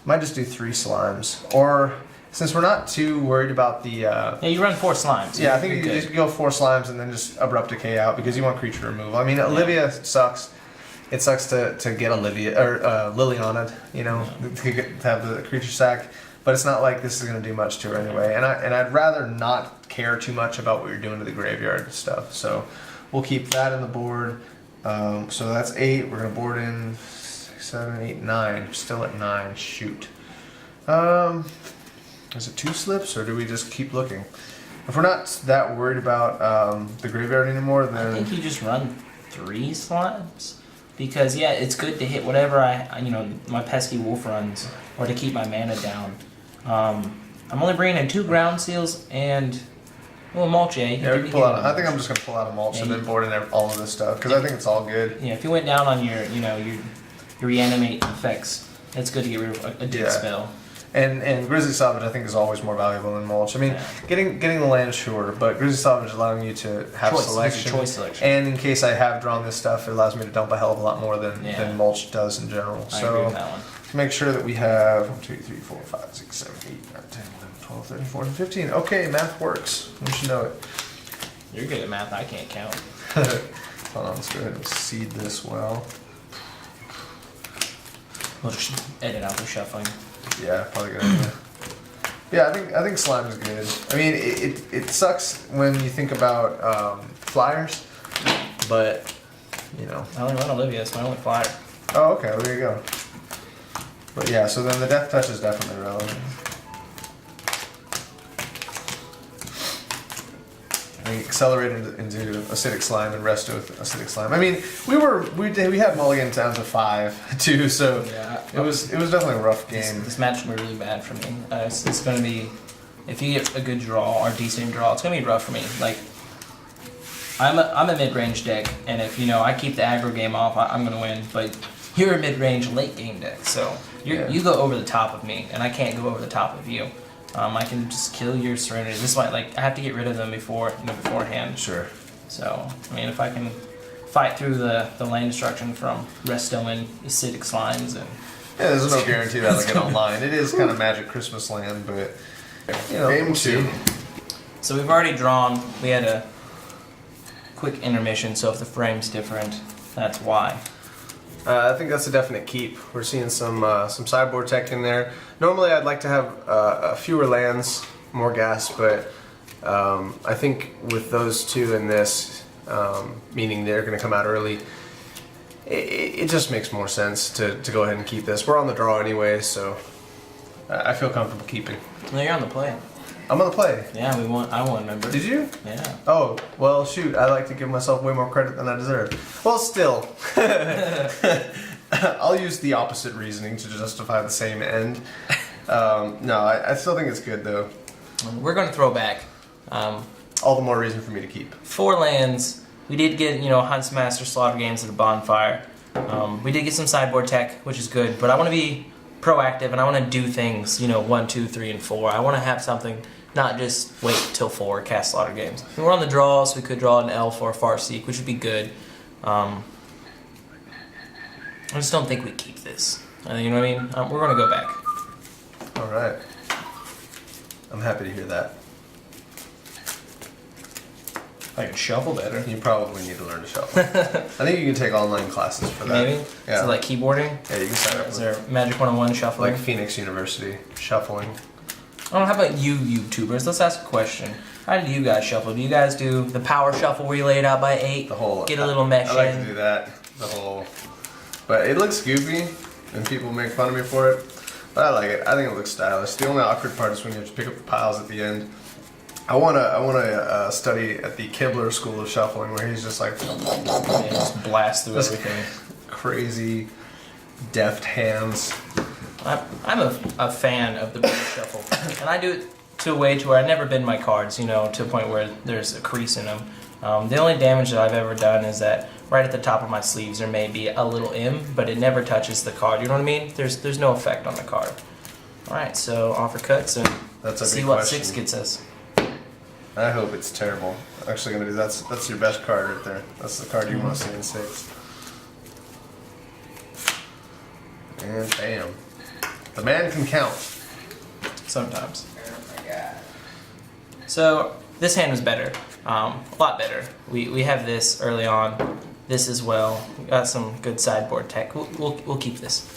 Might just do 3 slimes, or since we're not too worried about the. Yeah, you run 4 slimes. Yeah, I think you just go 4 slimes and then just Abrupt Decay out because you want creature removal. I mean, Olivia sucks. It sucks to get Olivia or Liliana, to have the creature sack. But it's not like this is going to do much to her anyway. And I'd rather not care too much about what you're doing to the graveyard stuff. So we'll keep that in the board. So that's 8. We're going to board in 6, 7, 8, 9. Still at 9. Shoot. Is it 2 slips, or do we just keep looking? If we're not that worried about the graveyard anymore, then I think you just run 3 slimes. Because, yeah, it's good to hit whatever my pesky wolf runs, or to keep my mana down. I'm only bringing in 2 ground seals and, well, mulch, yeah. yeah, we can pull out. I think I'm just gonna pull out a mulch and then board in all of this stuff because I think it's all good. Yeah, if you went down on your reanimate effects, it's good to get rid of a dig spell. And Grizzly Savage I think is always more valuable than mulch. I mean, getting the land, sure, but Grizzly Savage allowing you to have selection. Choice selection. And in case I have drawn this stuff, it allows me to dump a hell of a lot more than mulch does in general. I agree with that one. To make sure that we have 1, 2, 3, 4, 5, 6, 7, 8, 9, 10, 11, 12, 13, 14, 15. Okay, math works. We should know it. You're good at math. I can't count. Hold on, let's go ahead and seed this well. We'll just edit out the shuffling. Yeah, probably a good idea. Yeah, I think slime is good. I mean, it sucks when you think about flyers, but you know. I only run Olivia. It's my only flyer. Oh, okay. Well, there you go. But yeah, so then the death touch is definitely relevant. And accelerated into acidic slime and rest with acidic slime. I mean, we had mulligan down to 5 too, so Yeah, it was definitely a rough game. This match will be really bad for me. It's going to be, if you get a good draw or decent draw, it's going to be rough for me. Like, I'm a mid-range deck, and if I keep the aggro game off, I'm going to win. But you're a mid-range late game deck, so you go over the top of me, and I can't go over the top of you. I can just kill your Serenity. This might I have to get rid of them beforehand. Sure. So I mean, if I can fight through the land destruction from resto and acidic slimes and yeah, there's no guarantee that I'll get online. It is kind of Magic Christmas Land, but game 2. So we've already drawn. We had a quick intermission, so if the frame's different, that's why. I think that's a definite keep. We're seeing some sideboard tech in there. Normally I'd like to have fewer lands, more gas, but I think with those 2 in this, meaning they're going to come out early, it just makes more sense to go ahead and keep this. We're on the draw anyway, so I feel comfortable keeping. No, you're on the play. I'm on the play. Yeah, we won. I won. Remember? Did you? Yeah. Oh, well, shoot. I like to give myself way more credit than I deserve. Well, still. I'll use the opposite reasoning to justify the same end. No, I still think it's good, though. We're going to throw back. All the more reason for me to keep. 4 lands. We did get, Huntsmaster Slaughter Games at the bonfire. We did get some sideboard tech, which is good, but I want to be proactive and I want to do things, 1, 2, 3, and 4. I want to have something, not just wait till 4, cast Slaughter Games. We're on the draw, so we could draw an Elf or a Farseek, which would be good. I just don't think we keep this. You know what I mean? We're going to go back. All right. I'm happy to hear that. I can shuffle better. You probably need to learn to shuffle. I think you can take online classes for that. Maybe? Yeah. So like keyboarding? Yeah, you can sign up Is with there Magic 101 shuffling? like Phoenix University shuffling. How about you YouTubers? Let's ask a question. How do you guys shuffle? Do you guys do the power shuffle where you lay it out by 8? The whole get a little mesh I like in? to do that. The whole, but it looks goofy, and people make fun of me for it. But I like it. I think it looks stylish. The only awkward part is when you have to pick up the piles at the end. I wanna study at the Kibler School of Shuffling, where he's just like Yeah, just blast through everything. crazy, deft hands. I'm a fan of the British shuffle, and I do it to a way to where I never bend my cards, to a point where there's a crease in them. The only damage that I've ever done is that right at the top of my sleeves there may be a little M, but it never touches the card. You know what I mean? There's no effect on the card. All right, so offer cuts and That's a see big what question. 6 gets us. I hope it's terrible. Actually, gonna do that's your best card right there. That's the card you want to see in 6. And bam, the man can count. Sometimes. So this hand was better, a lot better. We have this early on, this as well. We got some good sideboard tech. We'll keep this.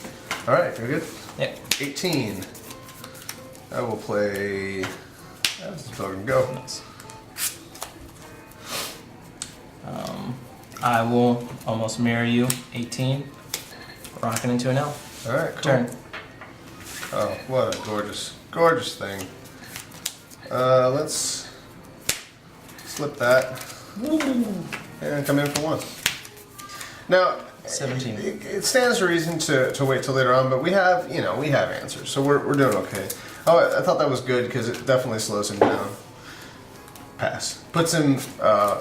All right, you're good. Yep. 18. I will play. Let's fucking go. Nice. I will almost mirror you. 18. Rocking into an elf. All right, cool. Turn. Oh, what a gorgeous, gorgeous thing. Let's slip that and come in for 1. Now, 17. it stands to reason to wait till later on, but we have answers, so we're doing okay. Oh, I thought that was good because it definitely slows him down. Pass. Puts him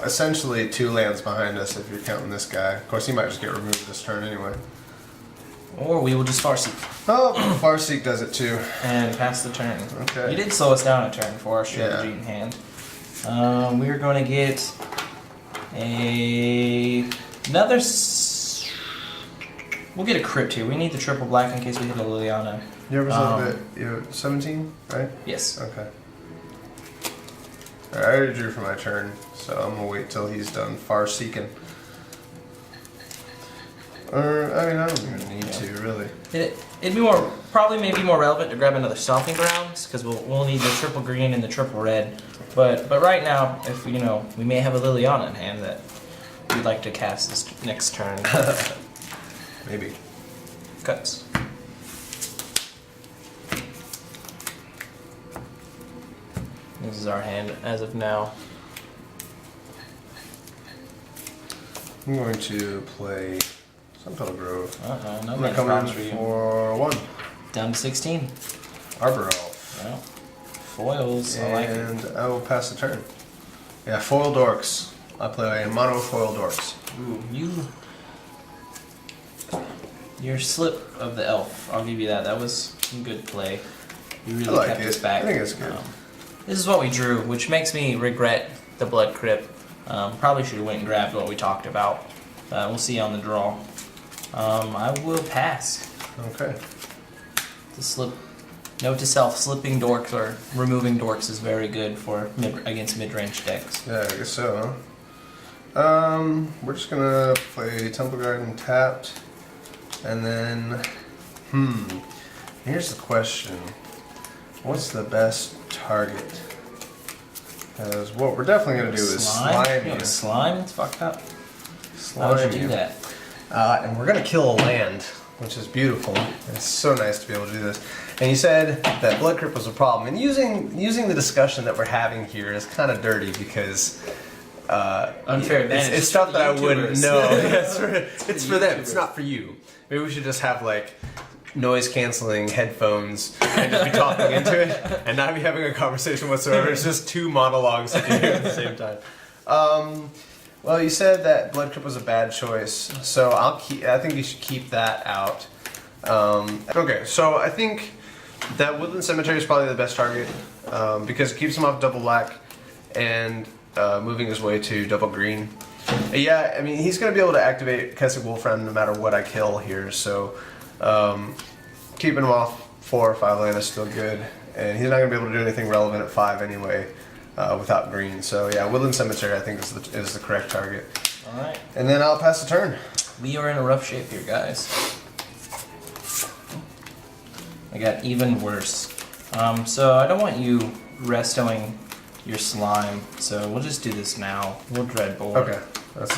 essentially 2 lands behind us if you're counting this guy. Of course, he might just get removed this turn anyway. Or we will just Farseek Oh, Farseek does it too. and pass the turn. Okay. You did slow us down a turn for our strategy in hand. We're going to get another. We'll get a crypt here. We need the triple black in case we hit a Liliana. You ever you're 17, right? Yes. Okay. Alright, I already drew for my turn, so I'm gonna wait till he's done far seeking. Or, I mean, I don't even need to, really. It'd be maybe more relevant to grab another Stomping Grounds because we'll need the triple green and the triple red. But right now, if we may have a Liliana in hand that we'd like to cast this next turn. Maybe. Cuts. This is our hand as of now. I'm going to play Sunfell Grove. No I'm gonna man's come rocks in for you. for 1. Down to 16. Arbor Elf. Well, foils. I like it. And I will pass the turn. Yeah, foil dorks. I play a mono foil dorks. Ooh, your slip of the elf. I'll give you that. That was some good play. You really I like kept it. us back. I think it's good. This is what we drew, which makes me regret the blood crypt. Probably should have went and grabbed what we talked about. We'll see on the draw. I will pass. Okay. The slip. Note to self: slipping dorks or removing dorks is very good for against mid-range decks. Yeah, I guess so, huh? We're just gonna play Temple Garden tapped. And then, here's the question. What's the best target? Because what we're definitely going to do is slime you. Slime? It's fucked up. Slime How would you do that? And we're going to kill a land, which is beautiful. It's so nice to be able to do this. And you said that Blood Crypt was a problem. And using the discussion that we're having here is kind of dirty because... Unfair advantage. It's stuff that I wouldn't know. YouTubers. It's for them. It's not for you. Maybe we should just have like noise canceling headphones and just be talking into it and not be having a conversation whatsoever. It's just 2 monologues that you hear at the same time. Well, you said that Blood Crypt was a bad choice, so I think you should keep that out. Okay, so I think that Woodland Cemetery is probably the best target because it keeps him off double black and moving his way to double green. Yeah, I mean, he's going to be able to activate Kessig Wolfram no matter what I kill here, so keeping him off 4 or 5 land is still good. And he's not going to be able to do anything relevant at 5 anyway without green. So yeah, Woodland Cemetery I think is the correct target. Alright. And then I'll pass the turn. We are in a rough shape here, guys. I got even worse. So I don't want you restoing your slime, so we'll just do this now. We'll dread board. Okay.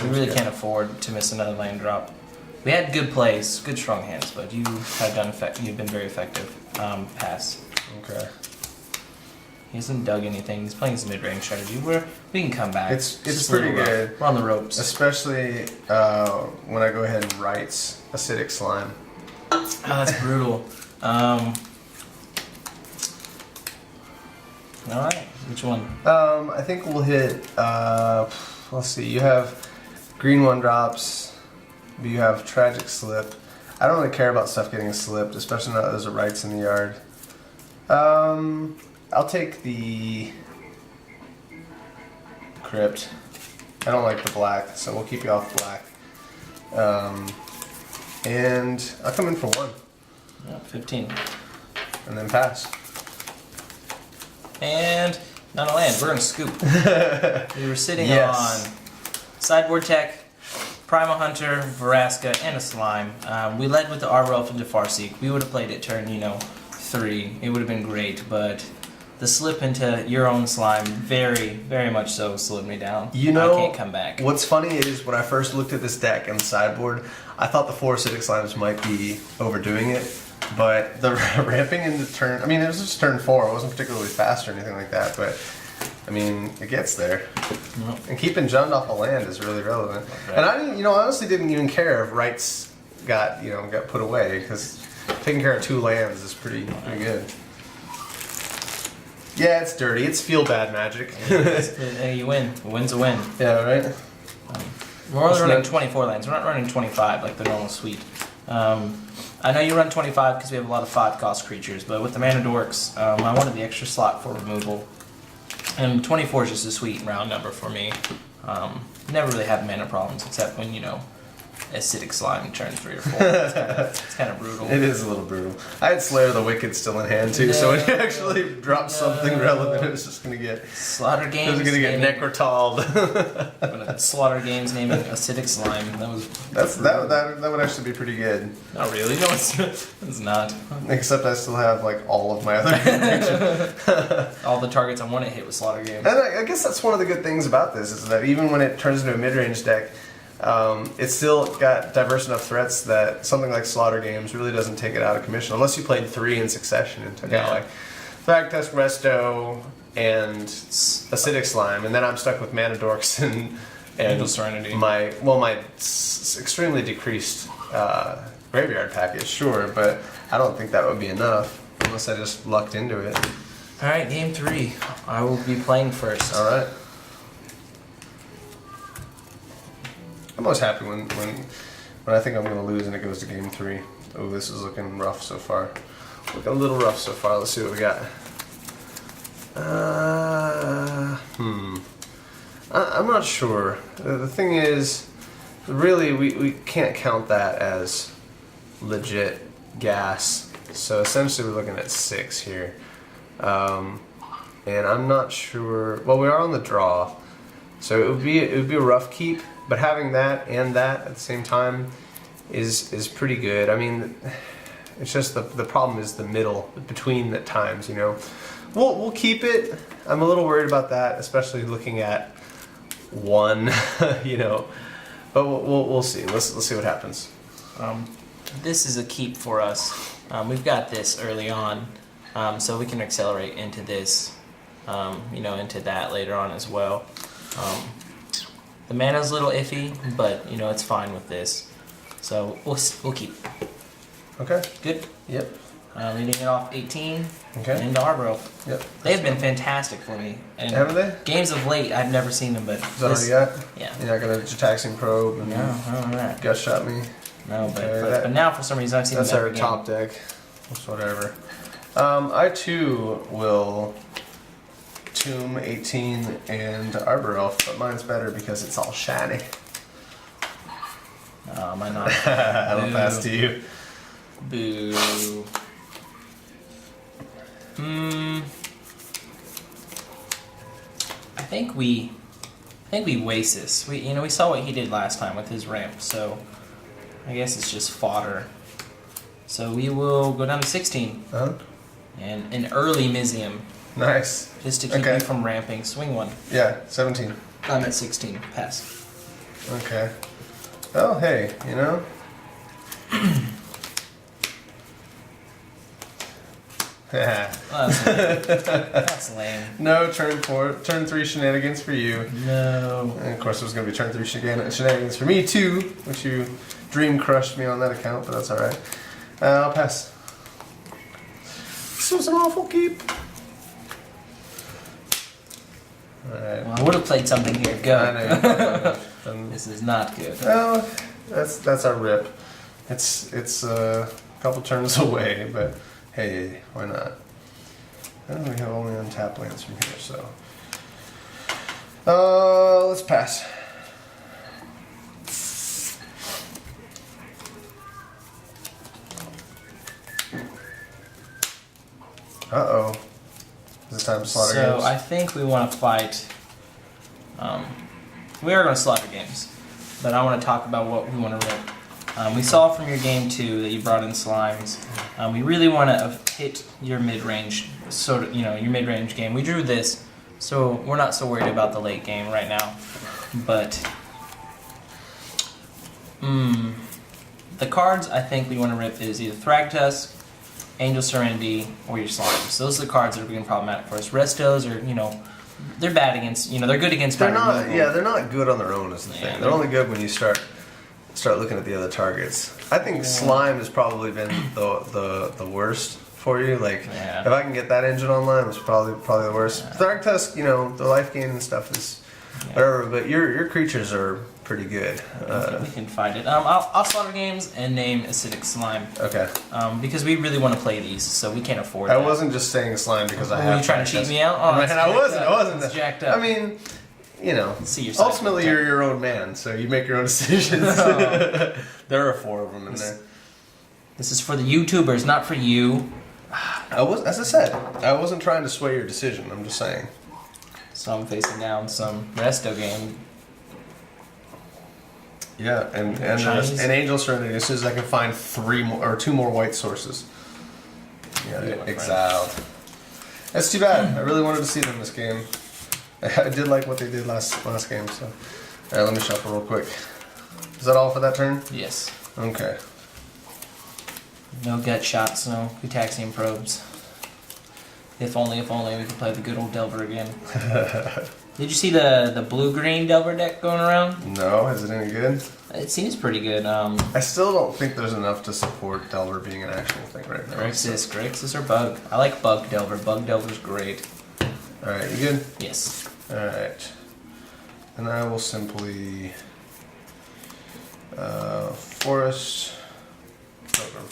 We really can't afford to miss another land drop. We had good plays, good strong hands, but you have you've been very effective. Pass. Okay. He hasn't dug anything. He's playing his mid-range strategy. We can come back. It's just a pretty little rough. good. We're on the ropes. Especially when I go ahead and write acidic slime. Oh, that's brutal. Alright, which one? I think we'll hit, let's see, you have green 1-drops, you have Tragic Slip. I don't really care about stuff getting slipped, especially now that there's a rights in the yard. I'll take the Crypt. I don't like the black, so we'll keep you off black. And I'll come in for 1. Yeah, 15. And then pass. And not a land. We're gonna scoop. We were sitting Yes. on sideboard tech, Primal Hunter, Vraska, and a slime. We led with the Arbor Elf into Farseek. We would have played it turn, 3. It would have been great, but the slip into your own slime very, very much so slowed me down. I can't come back. What's funny is when I first looked at this deck and the sideboard, I thought the 4 acidic slimes might be overdoing it. But the ramping into turn, I mean, it was just turn 4. It wasn't particularly fast or anything like that, but I mean, it gets there. Nope. And keeping Jund off the land is really relevant. Okay. And I didn't, honestly didn't even care if rights got put away, because taking care of 2 lands is pretty good. Yeah, it's dirty. It's feel bad magic. Hey, you win. A win's a win. Yeah, right? We're only running not- 24 lands. We're not running 25 like the normal suite. I know you run 25 because we have a lot of 5-cost creatures, but with the Mana Dorks, I wanted the extra slot for removal. And 24 is just a sweet round number for me. Never really had mana problems except when, acidic slime turn 3 or 4. It's kind of brutal. It is a little brutal. I had Slayer of the Wicked still in hand too, so when you actually drop something relevant, it was just gonna get Slaughter Games. it was gonna get necrotalled. Slaughter Games naming acidic slime. that would actually be pretty good. Not really. No, it's not. Except I still have like all of my other creatures. All the targets I want to hit with Slaughter Games. And I guess that's one of the good things about this is that even when it turns into a mid-range deck, it's still got diverse enough threats that something like Slaughter Games really doesn't take it out of commission, unless you played 3 in succession and took out like Thragtusk, Resto, and Acidic Slime, and then I'm stuck with Mana Dorks and Angel Serenity. my extremely decreased graveyard package, sure, but I don't think that would be enough unless I just lucked into it. All right, game 3. I will be playing first. All right. I'm always happy when I think I'm going to lose and it goes to game 3. Oh, this is looking rough so far. Looking a little rough so far. Let's see what we got. I'm not sure. The thing is, really, we can't count that as legit gas. So essentially, we're looking at 6 here. And I'm not sure. Well, we are on the draw, so it would be a rough keep. But having that and that at the same time is pretty good. I mean, it's just the problem is the middle between the times. We'll keep it. I'm a little worried about that, especially looking at 1. But we'll see. Let's see what happens. This is a keep for us. We've got this early on, so we can accelerate into this, into that later on as well. The mana's a little iffy, but it's fine with this. So we'll keep. Okay. Good. Yep. Leading it off 18 Okay. into Arbro. Yep. They've been fantastic for me. And Haven't they? games of late, I've never seen them, but Is that all you got? yeah. You're not gonna taxing probe and No, I don't know that. gut shot me. No, but, Okay, but now for some reason I've seen That's them our every top deck. That's whatever. I too will Tomb 18 and Arbor Elf, but mine's better because it's all shiny. Mine not. I'll pass to you. Boo. I think we waste this. We saw what he did last time with his ramp, so I guess it's just fodder. So we will go down to 16 Uh-huh. and an early Mizium Nice. just to keep Okay. you from ramping. Swing 1. Yeah, 17. I'm at 16. Pass. Okay. Well, hey, Oh, that's lame. No turn 3 shenanigans for you. No. And of course, it was going to be turn 3 shenanigans for me too, which you dream crushed me on that account, but that's alright. I'll pass. This was an awful keep. Alright. Well, I would have played something here. I Go. know. This is not good. Well, that's our rip. It's a couple turns away, but hey, why not? And we have only untapped lands from here, so let's pass. Uh-oh. Is it time to slaughter So games? I think we want to fight. We are going to slaughter games, but I want to talk about what we want to rip. We saw from your game 2 that you brought in slimes. We really want to hit your mid-range, your mid-range game. We drew this, so we're not so worried about the late game right now. But the cards I think we want to rip is either Thragtusk, Angel Serenity, or your Slimes. Those are the cards that are being problematic for us. Restos are, they're bad against, they're good against They're fire not. removal. Yeah, they're not good on their own. Is the Yeah, thing. They're only good when you start looking at the other targets. I think slime has probably been the worst for you. Like, Yeah. if I can get that engine online, it's probably the worst. Yeah. Thragtusk, the life gain and stuff is whatever, but your creatures are pretty good. We can fight it. I'll slaughter games and name Acidic Slime. Okay. Because we really want to play these, so we can't afford I that. wasn't just saying slime because I Were have. you trying to cheat me out? Oh, Man, that's I jacked wasn't. up. I wasn't. That's jacked up. I mean, See your side. ultimately you're your own man, so you make your own decisions. Oh. There are 4 of them in there. This is for the YouTubers, not for you. As I said, I wasn't trying to sway your decision. I'm just saying. So I'm facing down some Resto game. Yeah, and Chinese. an Angel Serenity as soon as I can find 2 more white sources. Yeah, Yeah, my exiled. That's too bad. I really wanted to see them this game. I did like what they did last game. So, all right, let me shuffle real quick. Is that all for that turn? Yes. Okay. No gut shots, no Gutaxian probes. If only we could play the good old Delver again. Did you see the blue-green Delver deck going around? No, is it any good? It seems pretty good. I still don't think there's enough to support Delver being an actual thing right now. Grixis or Bug. I like Bug Delver. Bug Delver's great. Alright, you good? Yes. Alright. And I will simply Forest Pilgrim.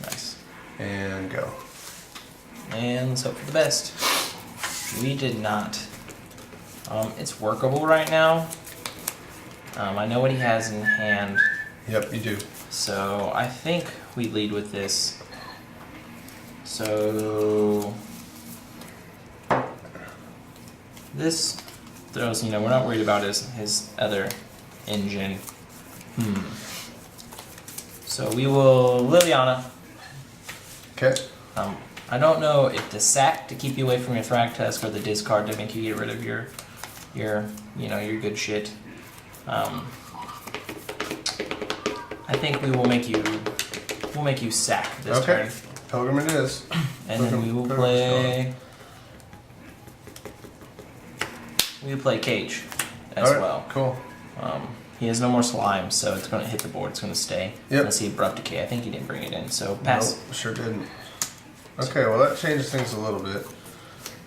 Nice. And go. And let's hope for the best. We did not. It's workable right now. I know what he has in hand, Yep, you do. so I think we lead with this. So this throws, we're not worried about his other engine. So we will Liliana. Okay. I don't know if the sack to keep you away from your Thragtusk or the discard to make you get rid of your good shit. I think we will make you sack this Okay. turn, Pilgrim it is. and then we will play. We will play Cage as Alright, well. Cool. He has no more slime, so it's going to hit the board. It's going to stay. Yep. Unless he abrupt decay. I think he didn't bring it in, so pass. Nope, sure didn't. Okay, well that changes things a little bit.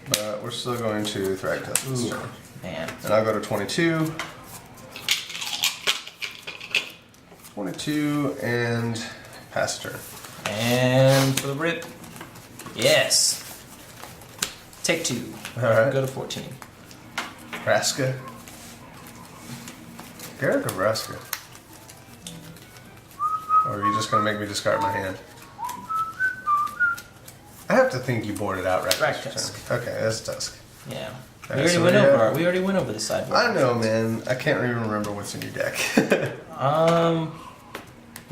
But we're still going to Thragtusk this Ooh, turn. man. And I'll go to 22. 22 and pass turn. And for the rip, yes. Take 2. Alright. Go to 14. Vraska. Garrick or Vraska? Or are you just going to make me discard my hand? I have to think you boarded out right Right, this Tusk. turn. Okay, that's Tusk. Yeah. Alright, We already so went we have- over. We already went over the sideboard. I know, man. I can't even remember what's in your deck.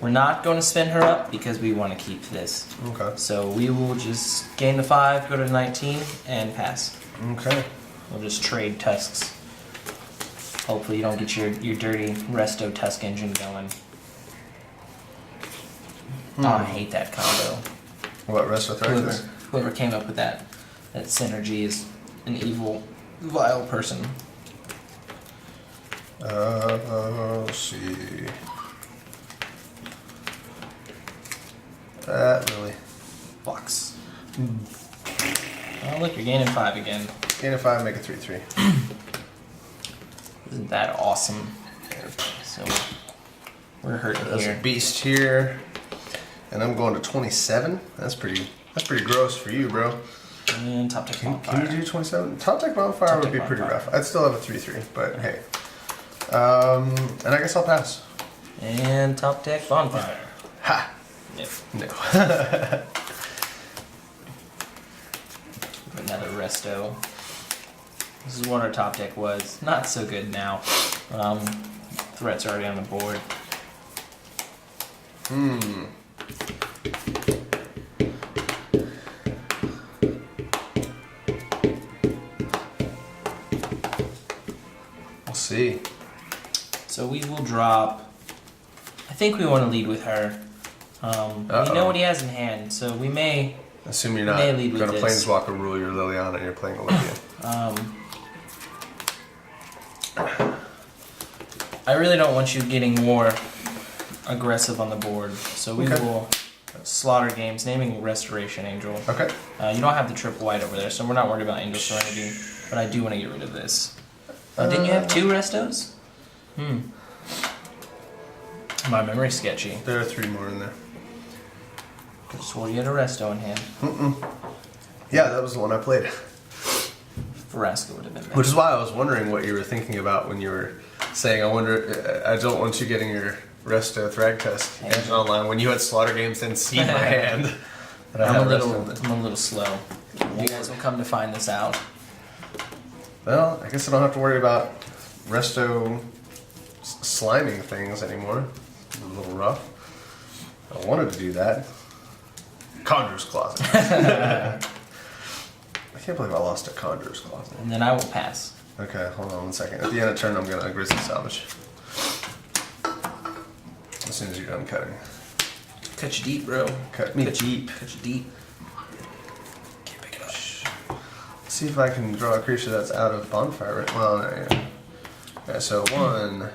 We're not going to spin her up because we want to keep this. Okay. So we will just gain the 5, go to 19, and pass. Okay. We'll just trade tusks. Hopefully you don't get your dirty Resto Tusk engine going. Oh, I hate that combo. What, rest of Thragtusk? Whoever came up with that synergy is an evil, vile person. Let's see. That really. Blocks. Oh, look, you're gaining 5 again. Gain of 5, make it 3/3. Isn't that awesome? So we're hurting There's a here. beast here, and I'm going to 27. That's pretty gross for you, bro. And top deck Can bonfire. you do 27? Top deck bonfire Top would deck be pretty bonfire. rough. I'd still have a 3/3, but hey. And I guess I'll pass. And top deck bonfire. Ha! Yep. No. Another resto. This is what our top deck was. Not so good now. Threats already on the board. We'll see. So we will drop. I think we want to lead with her. We know what he has in hand, so we may. Assume you're not May going lead to with this. Planeswalker rule your Liliana and you're playing Olivia. I really don't want you getting more aggressive on the board, so we Okay. will slaughter games, naming Restoration Angel. Okay. You don't have the triple white over there, so we're not worried about Angel Serenity, but I do want to get rid of this. Didn't you have 2 restos? My memory's sketchy. There are 3 more in there. I swore you had a resto in hand. Yeah, that was the one I played. Vraska would have been better. Which is why I was wondering what you were thinking about when you were saying, I don't want you getting your Resto Thrag Test engine online when you had Slaughter Games and see my hand. That I I'm had a Resto. little slow. You guys will come to find this out. Well, I guess I don't have to worry about Resto sliming things anymore. It's a little rough. I wanted to do that. Conjurer's Closet. I can't believe I lost a Conjurer's Closet. And then I will pass. Okay, hold on 1 second. At the end of turn, I'm gonna Grizzly Salvage. As soon as you're done cutting. Cut you deep, bro. Cut me deep. Cut you deep. Can't pick it up. See if I can draw a creature that's out of Bonfire. Right? Well, yeah. Okay, so 1,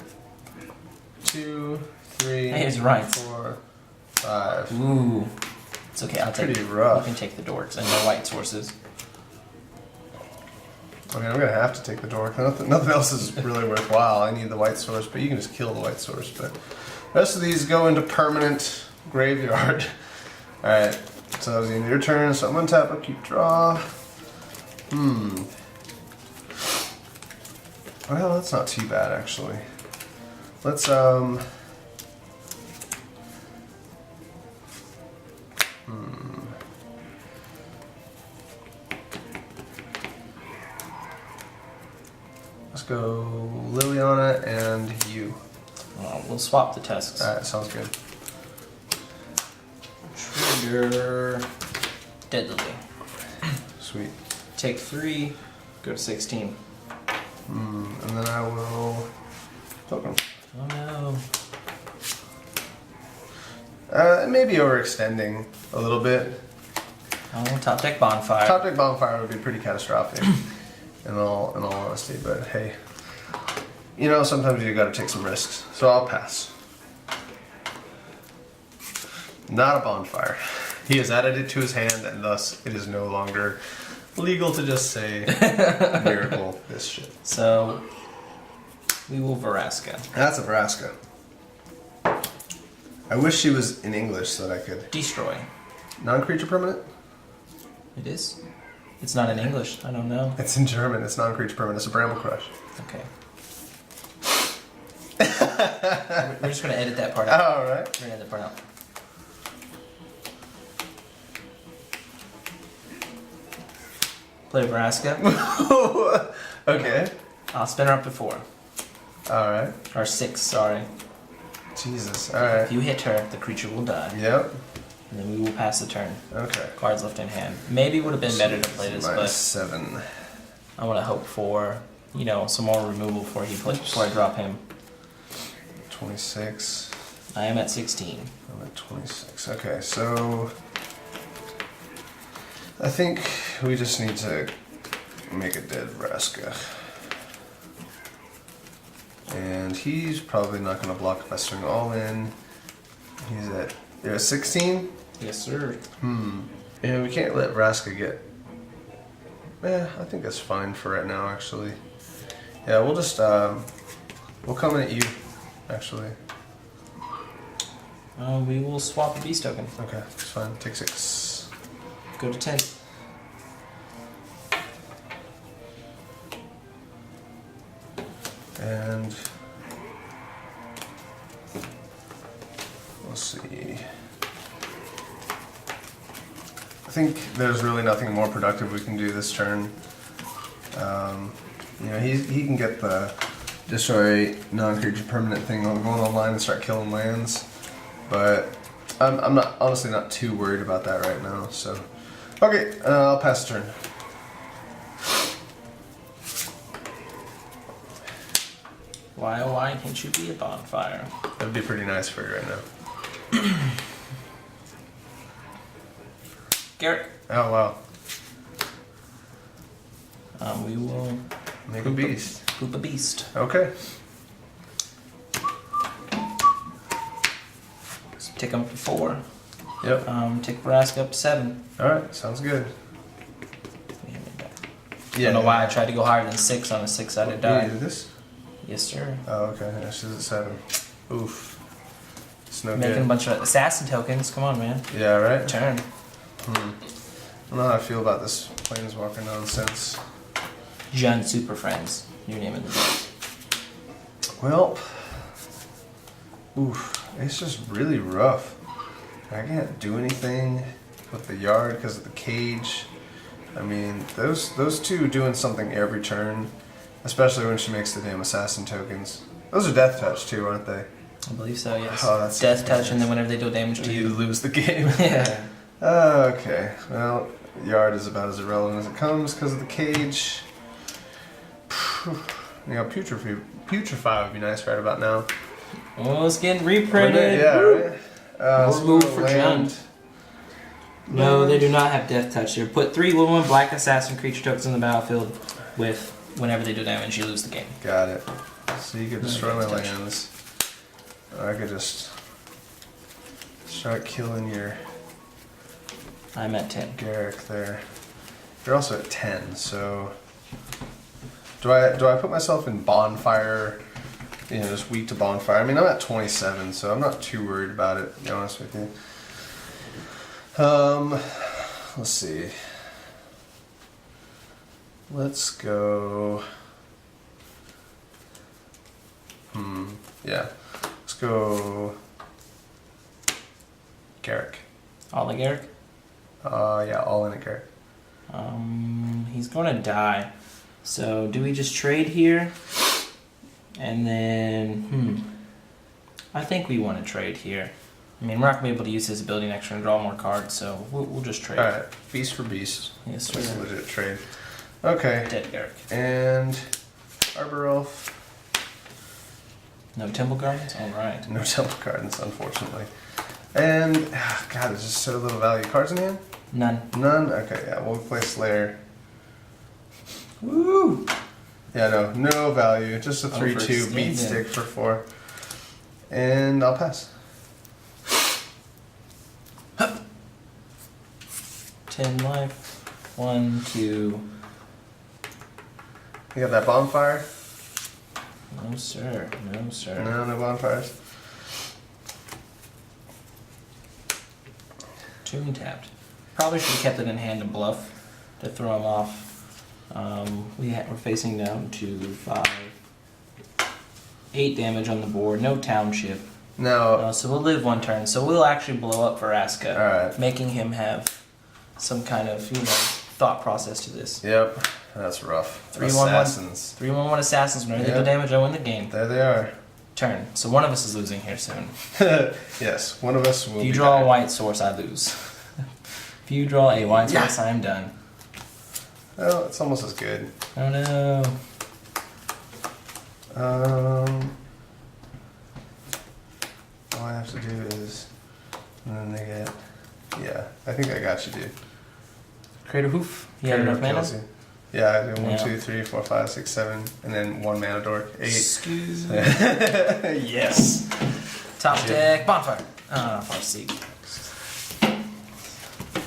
2, 3, Hey, he's right. 4, 5. Ooh. It's okay, I'll take Pretty rough. You can take the dorks and no white sources. I mean, I'm gonna have to take the door. Nothing else is really worthwhile. I need the white source, but you can just kill the white source. But the rest of these go into permanent graveyard. All right, so that was the end of your turn. So I'm gonna tap a keep draw. Well, that's not too bad actually. Let's Let's go Liliana and you. We'll swap the tusks. Alright, sounds good. Trigger. Deadly. Sweet. Take 3, go to 16. And then I will token. Oh no. It may be overextending a little bit. Oh, top deck bonfire. Top deck Bonfire would be pretty catastrophic in all honesty, but hey. You know, sometimes you gotta take some risks. So I'll pass. Not a bonfire. He has added it to his hand, and thus it is no longer legal to just say miracle this shit. So we will Vraska. That's a Vraska. I wish she was in English so that I could. Destroy. Non-creature permanent? It is? It's not in English. I don't know. It's in German. It's non-creature permanent. It's a bramble crush. Okay. We're just going to edit that part out. All right. We're going to edit that part out. Play Vraska. Okay. I'll spin her up to 4. All right. Or 6, sorry. Jesus. All right. If you hit her, the creature will die. Yep. And then we will pass the turn. Okay. Cards left in hand. Maybe would have been better to play this, -7. but I want to hope for, you know, some more removal before I drop him. 26. I am at 16. I'm at 26. Okay, so I think we just need to make a dead Vraska. And he's probably not going to block if I swing all in. He's at, you're at 16? Yes, sir. Yeah, we can't let Vraska get. I think that's fine for right now, actually. Yeah, we'll just we'll come in at you, actually. We will swap the beast token. Okay, it's fine. Take 6. Go to 10. And let's see. I think there's really nothing more productive we can do this turn. You know, he can get the destroy non-creature permanent thing going online and start killing lands, but I'm not honestly not too worried about that right now. So, okay, I'll pass the turn. Why, oh, why can't you be a bonfire? That'd be pretty nice for you right now. Garrick. Oh wow. We will Make a beast. poop a beast. Okay. So take him up to 4. Yep. Take Vraska up to 7. Alright, sounds good. I don't know why I tried to go higher than 6 on a 6-sided You die. did this? Yes, sir. Oh, okay. Yeah, she's at 7. Oof. It's no Making a good. bunch of assassin tokens. Come on, man. Yeah, right? Turn. I don't know how I feel about this planeswalker nonsense. Jund Super Friends. Your name in the book. Well, oof. It's just really rough. I can't do anything with the yard because of the cage. I mean, those two doing something every turn, especially when she makes the damn assassin tokens. Those are death touch too, aren't they? I believe so, yes. Oh, that's Death touch, and then whenever they deal damage to You you. lose the game. Yeah. Okay, well, yard is about as irrelevant as it comes because of the cage. You know, putrefy would be nice right about now. Well, it's getting reprinted. Yeah, right? Let's so move we'll for land. Jund. No, they do not have death touch. They put 3 1/1 black assassin creature tokens in the battlefield with whenever they do damage, you lose the game. Got it. So you could destroy my Touch. lands. Or I could just start killing your I'm at 10. Garrick there. You're also at 10, so do I put myself in bonfire? You know, just weak to bonfire. I mean, I'm at 27, so I'm not too worried about it, to be honest with you. Let's see. Let's go. Yeah. Let's go. Garrick. All like Eric. Yeah, all in it, Garrick. He's going to die. So do we just trade here? And then, I think we want to trade here. I mean, we're not going to be able to use his ability next turn and draw more cards, so we'll just trade. Alright, beast for beast. Yes, That's a sir. legit trade. Okay. Dead Garrick. And Arbor Elf. No Temple Gardens? Alright. No Temple Gardens, unfortunately. And, God, there's just so little value. Cards in hand? None. None? Okay, yeah, we'll play Slayer. Woo! Yeah, no value. Just a 3/2 beat Overextended. stick for 4. And I'll pass. 10 life. 1, 2. You got that bonfire? No, sir. No, sir. No bonfires. Tomb tapped. Probably should have kept it in hand to bluff to throw him off. We're facing down to 5, 8 damage on the board. No township. No. So we'll live 1 turn. So we'll actually blow up Vraska, Alright. making him have some kind of thought process to this. Yep. That's rough. 3/1/1. Assassins. 3/1/1 assassons. Whenever they Yeah. do damage, I win the game. There they are. Turn. So one of us is losing here soon. Yes, one of us will If you be draw a back. white source, I lose. If you draw a white Yeah. source, I'm done. Well, it's almost as good. Oh no. All I have to do is, and then they get, yeah, I think I got you, dude. Create a hoof. You have enough mana? Kills you. Yeah, I do 1, Yeah. 2, 3, 4, 5, 6, 7, and then 1 mana dork. 8. Excuse me. Yes. Top Yeah. deck, bonfire. Far seek.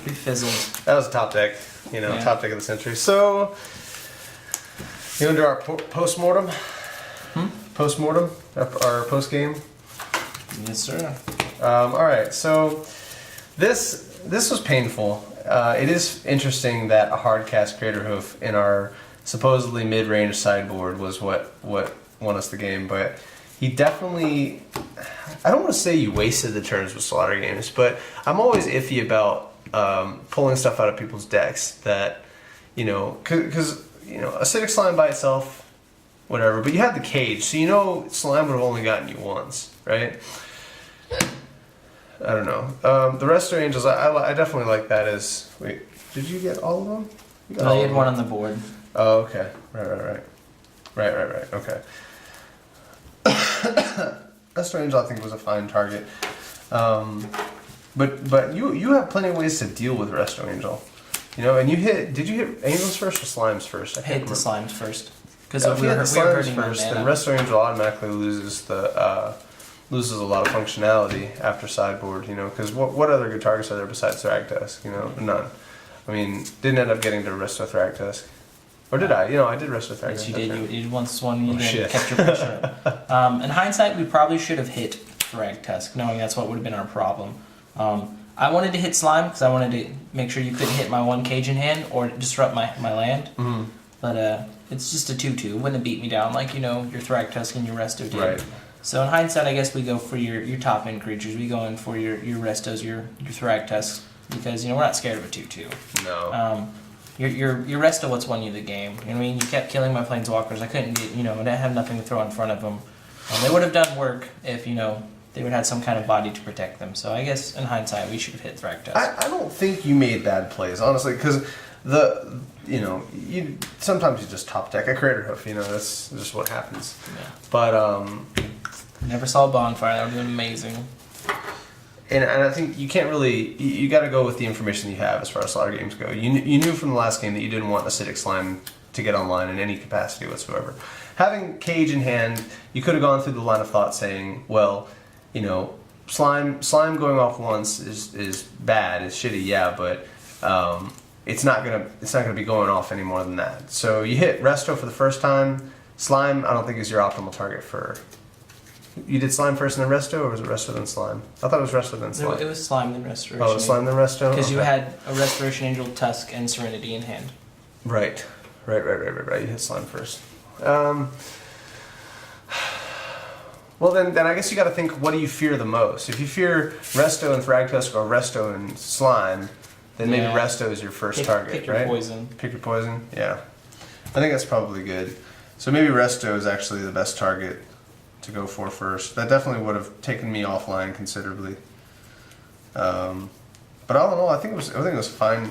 We fizzled. That was top deck, Yeah. top deck of the century. So, you want to do our post-mortem? Post-mortem? Our post-game? Yes, sir. Alright, so this was painful. It is interesting that a hard cast Crater Hoof in our supposedly mid-range sideboard was what won us the game, but he definitely, I don't want to say you wasted the turns with Slaughter Games, but I'm always iffy about pulling stuff out of people's decks that, because, Acidic Slime by itself, whatever, but you had the cage, so Slime would have only gotten you once, right? I don't know. The Rest of Angels, I definitely like that as... Wait, did you get all of them? You got No, all you of had one them. on the board. Oh, okay. Right. Okay. Rest of Angel, I think, was a fine target. But you have plenty of ways to deal with Resto Angel. You know, and did you hit Angels first or Slimes first? I hit the Slimes first. Because If you hit the Slimes hurting my first, mana. then Resto Angel automatically loses a lot of functionality after sideboard, you know, because what other good targets are there besides Thragtusk? You know, none. I mean, didn't end up getting to Resto Thragtusk. Or did I? You know, I did Resto Thragtusk. Yes, you did. You once swung you shit. and kept your pressure up. In hindsight, we probably should have hit Thragtusk, knowing that's what would have been our problem. I wanted to hit Slime because I wanted to make sure you couldn't hit my one cage in hand or disrupt my land. Mm-hmm. But it's just a 2/2. It wouldn't have beat me down like, you know, your Thragtusk and your Resto did. Right. So in hindsight, I guess we go for your top end creatures. We go in for your Restos, your Thragtusks, because, you know, we're not scared of a 2/2. No. Your Resto what's won you the game. You know what I mean? You kept killing my Planeswalkers. I couldn't get, you know, I didn't have nothing to throw in front of them. They would have done work if, you know, they would have had some kind of body to protect them. So I guess in hindsight, we should have hit Thragtusk. I don't think you made bad plays, honestly, because sometimes you just top deck a Crater Hoof, you know, that's just what happens. Yeah. But Never saw a bonfire. That would have been amazing. and I think you can't really, you got to go with the information you have as far as slaughter games go. You knew from the last game that you didn't want Acidic Slime to get online in any capacity whatsoever. Having Cage in hand, you could have gone through the line of thought saying, well, you know, slime going off once is bad, is shitty, yeah, but it's not gonna be going off any more than that. So you hit Resto for the first time. Slime, I don't think is your optimal target for. You did Slime first and then Resto, or was it Resto then Slime? I thought it was Resto then Slime. It was Slime then Restoration. Oh, it was Slime then Resto. Because you Okay. had a Restoration Angel, Tusk, and Serenity in hand. Right. You hit Slime first. Well, then I guess you got to think, what do you fear the most? If you fear Resto and Thragtusk or Resto and Slime, then maybe Yeah. Resto is your first target, pick your right? poison. Pick your poison? Yeah. I think that's probably good. So maybe Resto is actually the best target to go for first. That definitely would have taken me offline considerably. But all in all, I think it was a fine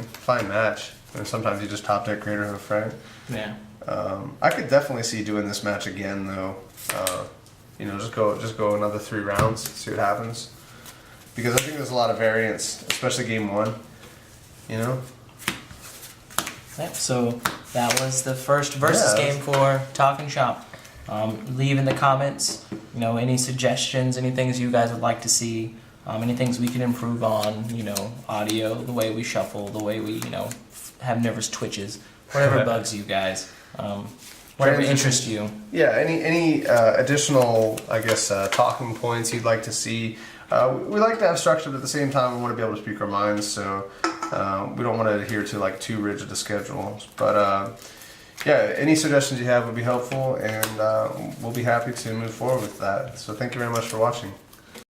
match. And sometimes you just top deck Crater Hoof, right? Yeah. I could definitely see doing this match again, though. You know, just go another 3 rounds, see what happens. Because I think there's a lot of variance, especially game 1. You know. Yep, so that was the first versus Yeah, game for Talking Shop. Leave in the comments, you know, any suggestions, any things you guys would like to see, any things we can improve on, you know, audio, the way we shuffle, the way we, you know, have nervous twitches, whatever bugs you guys, whatever interests you. Yeah. Any additional, I guess, talking points you'd like to see? We like to have structure, but at the same time, we want to be able to speak our minds. So we don't want to adhere to like too rigid a schedule. But yeah, any suggestions you have would be helpful, and we'll be happy to move forward with that. So thank you very much for watching.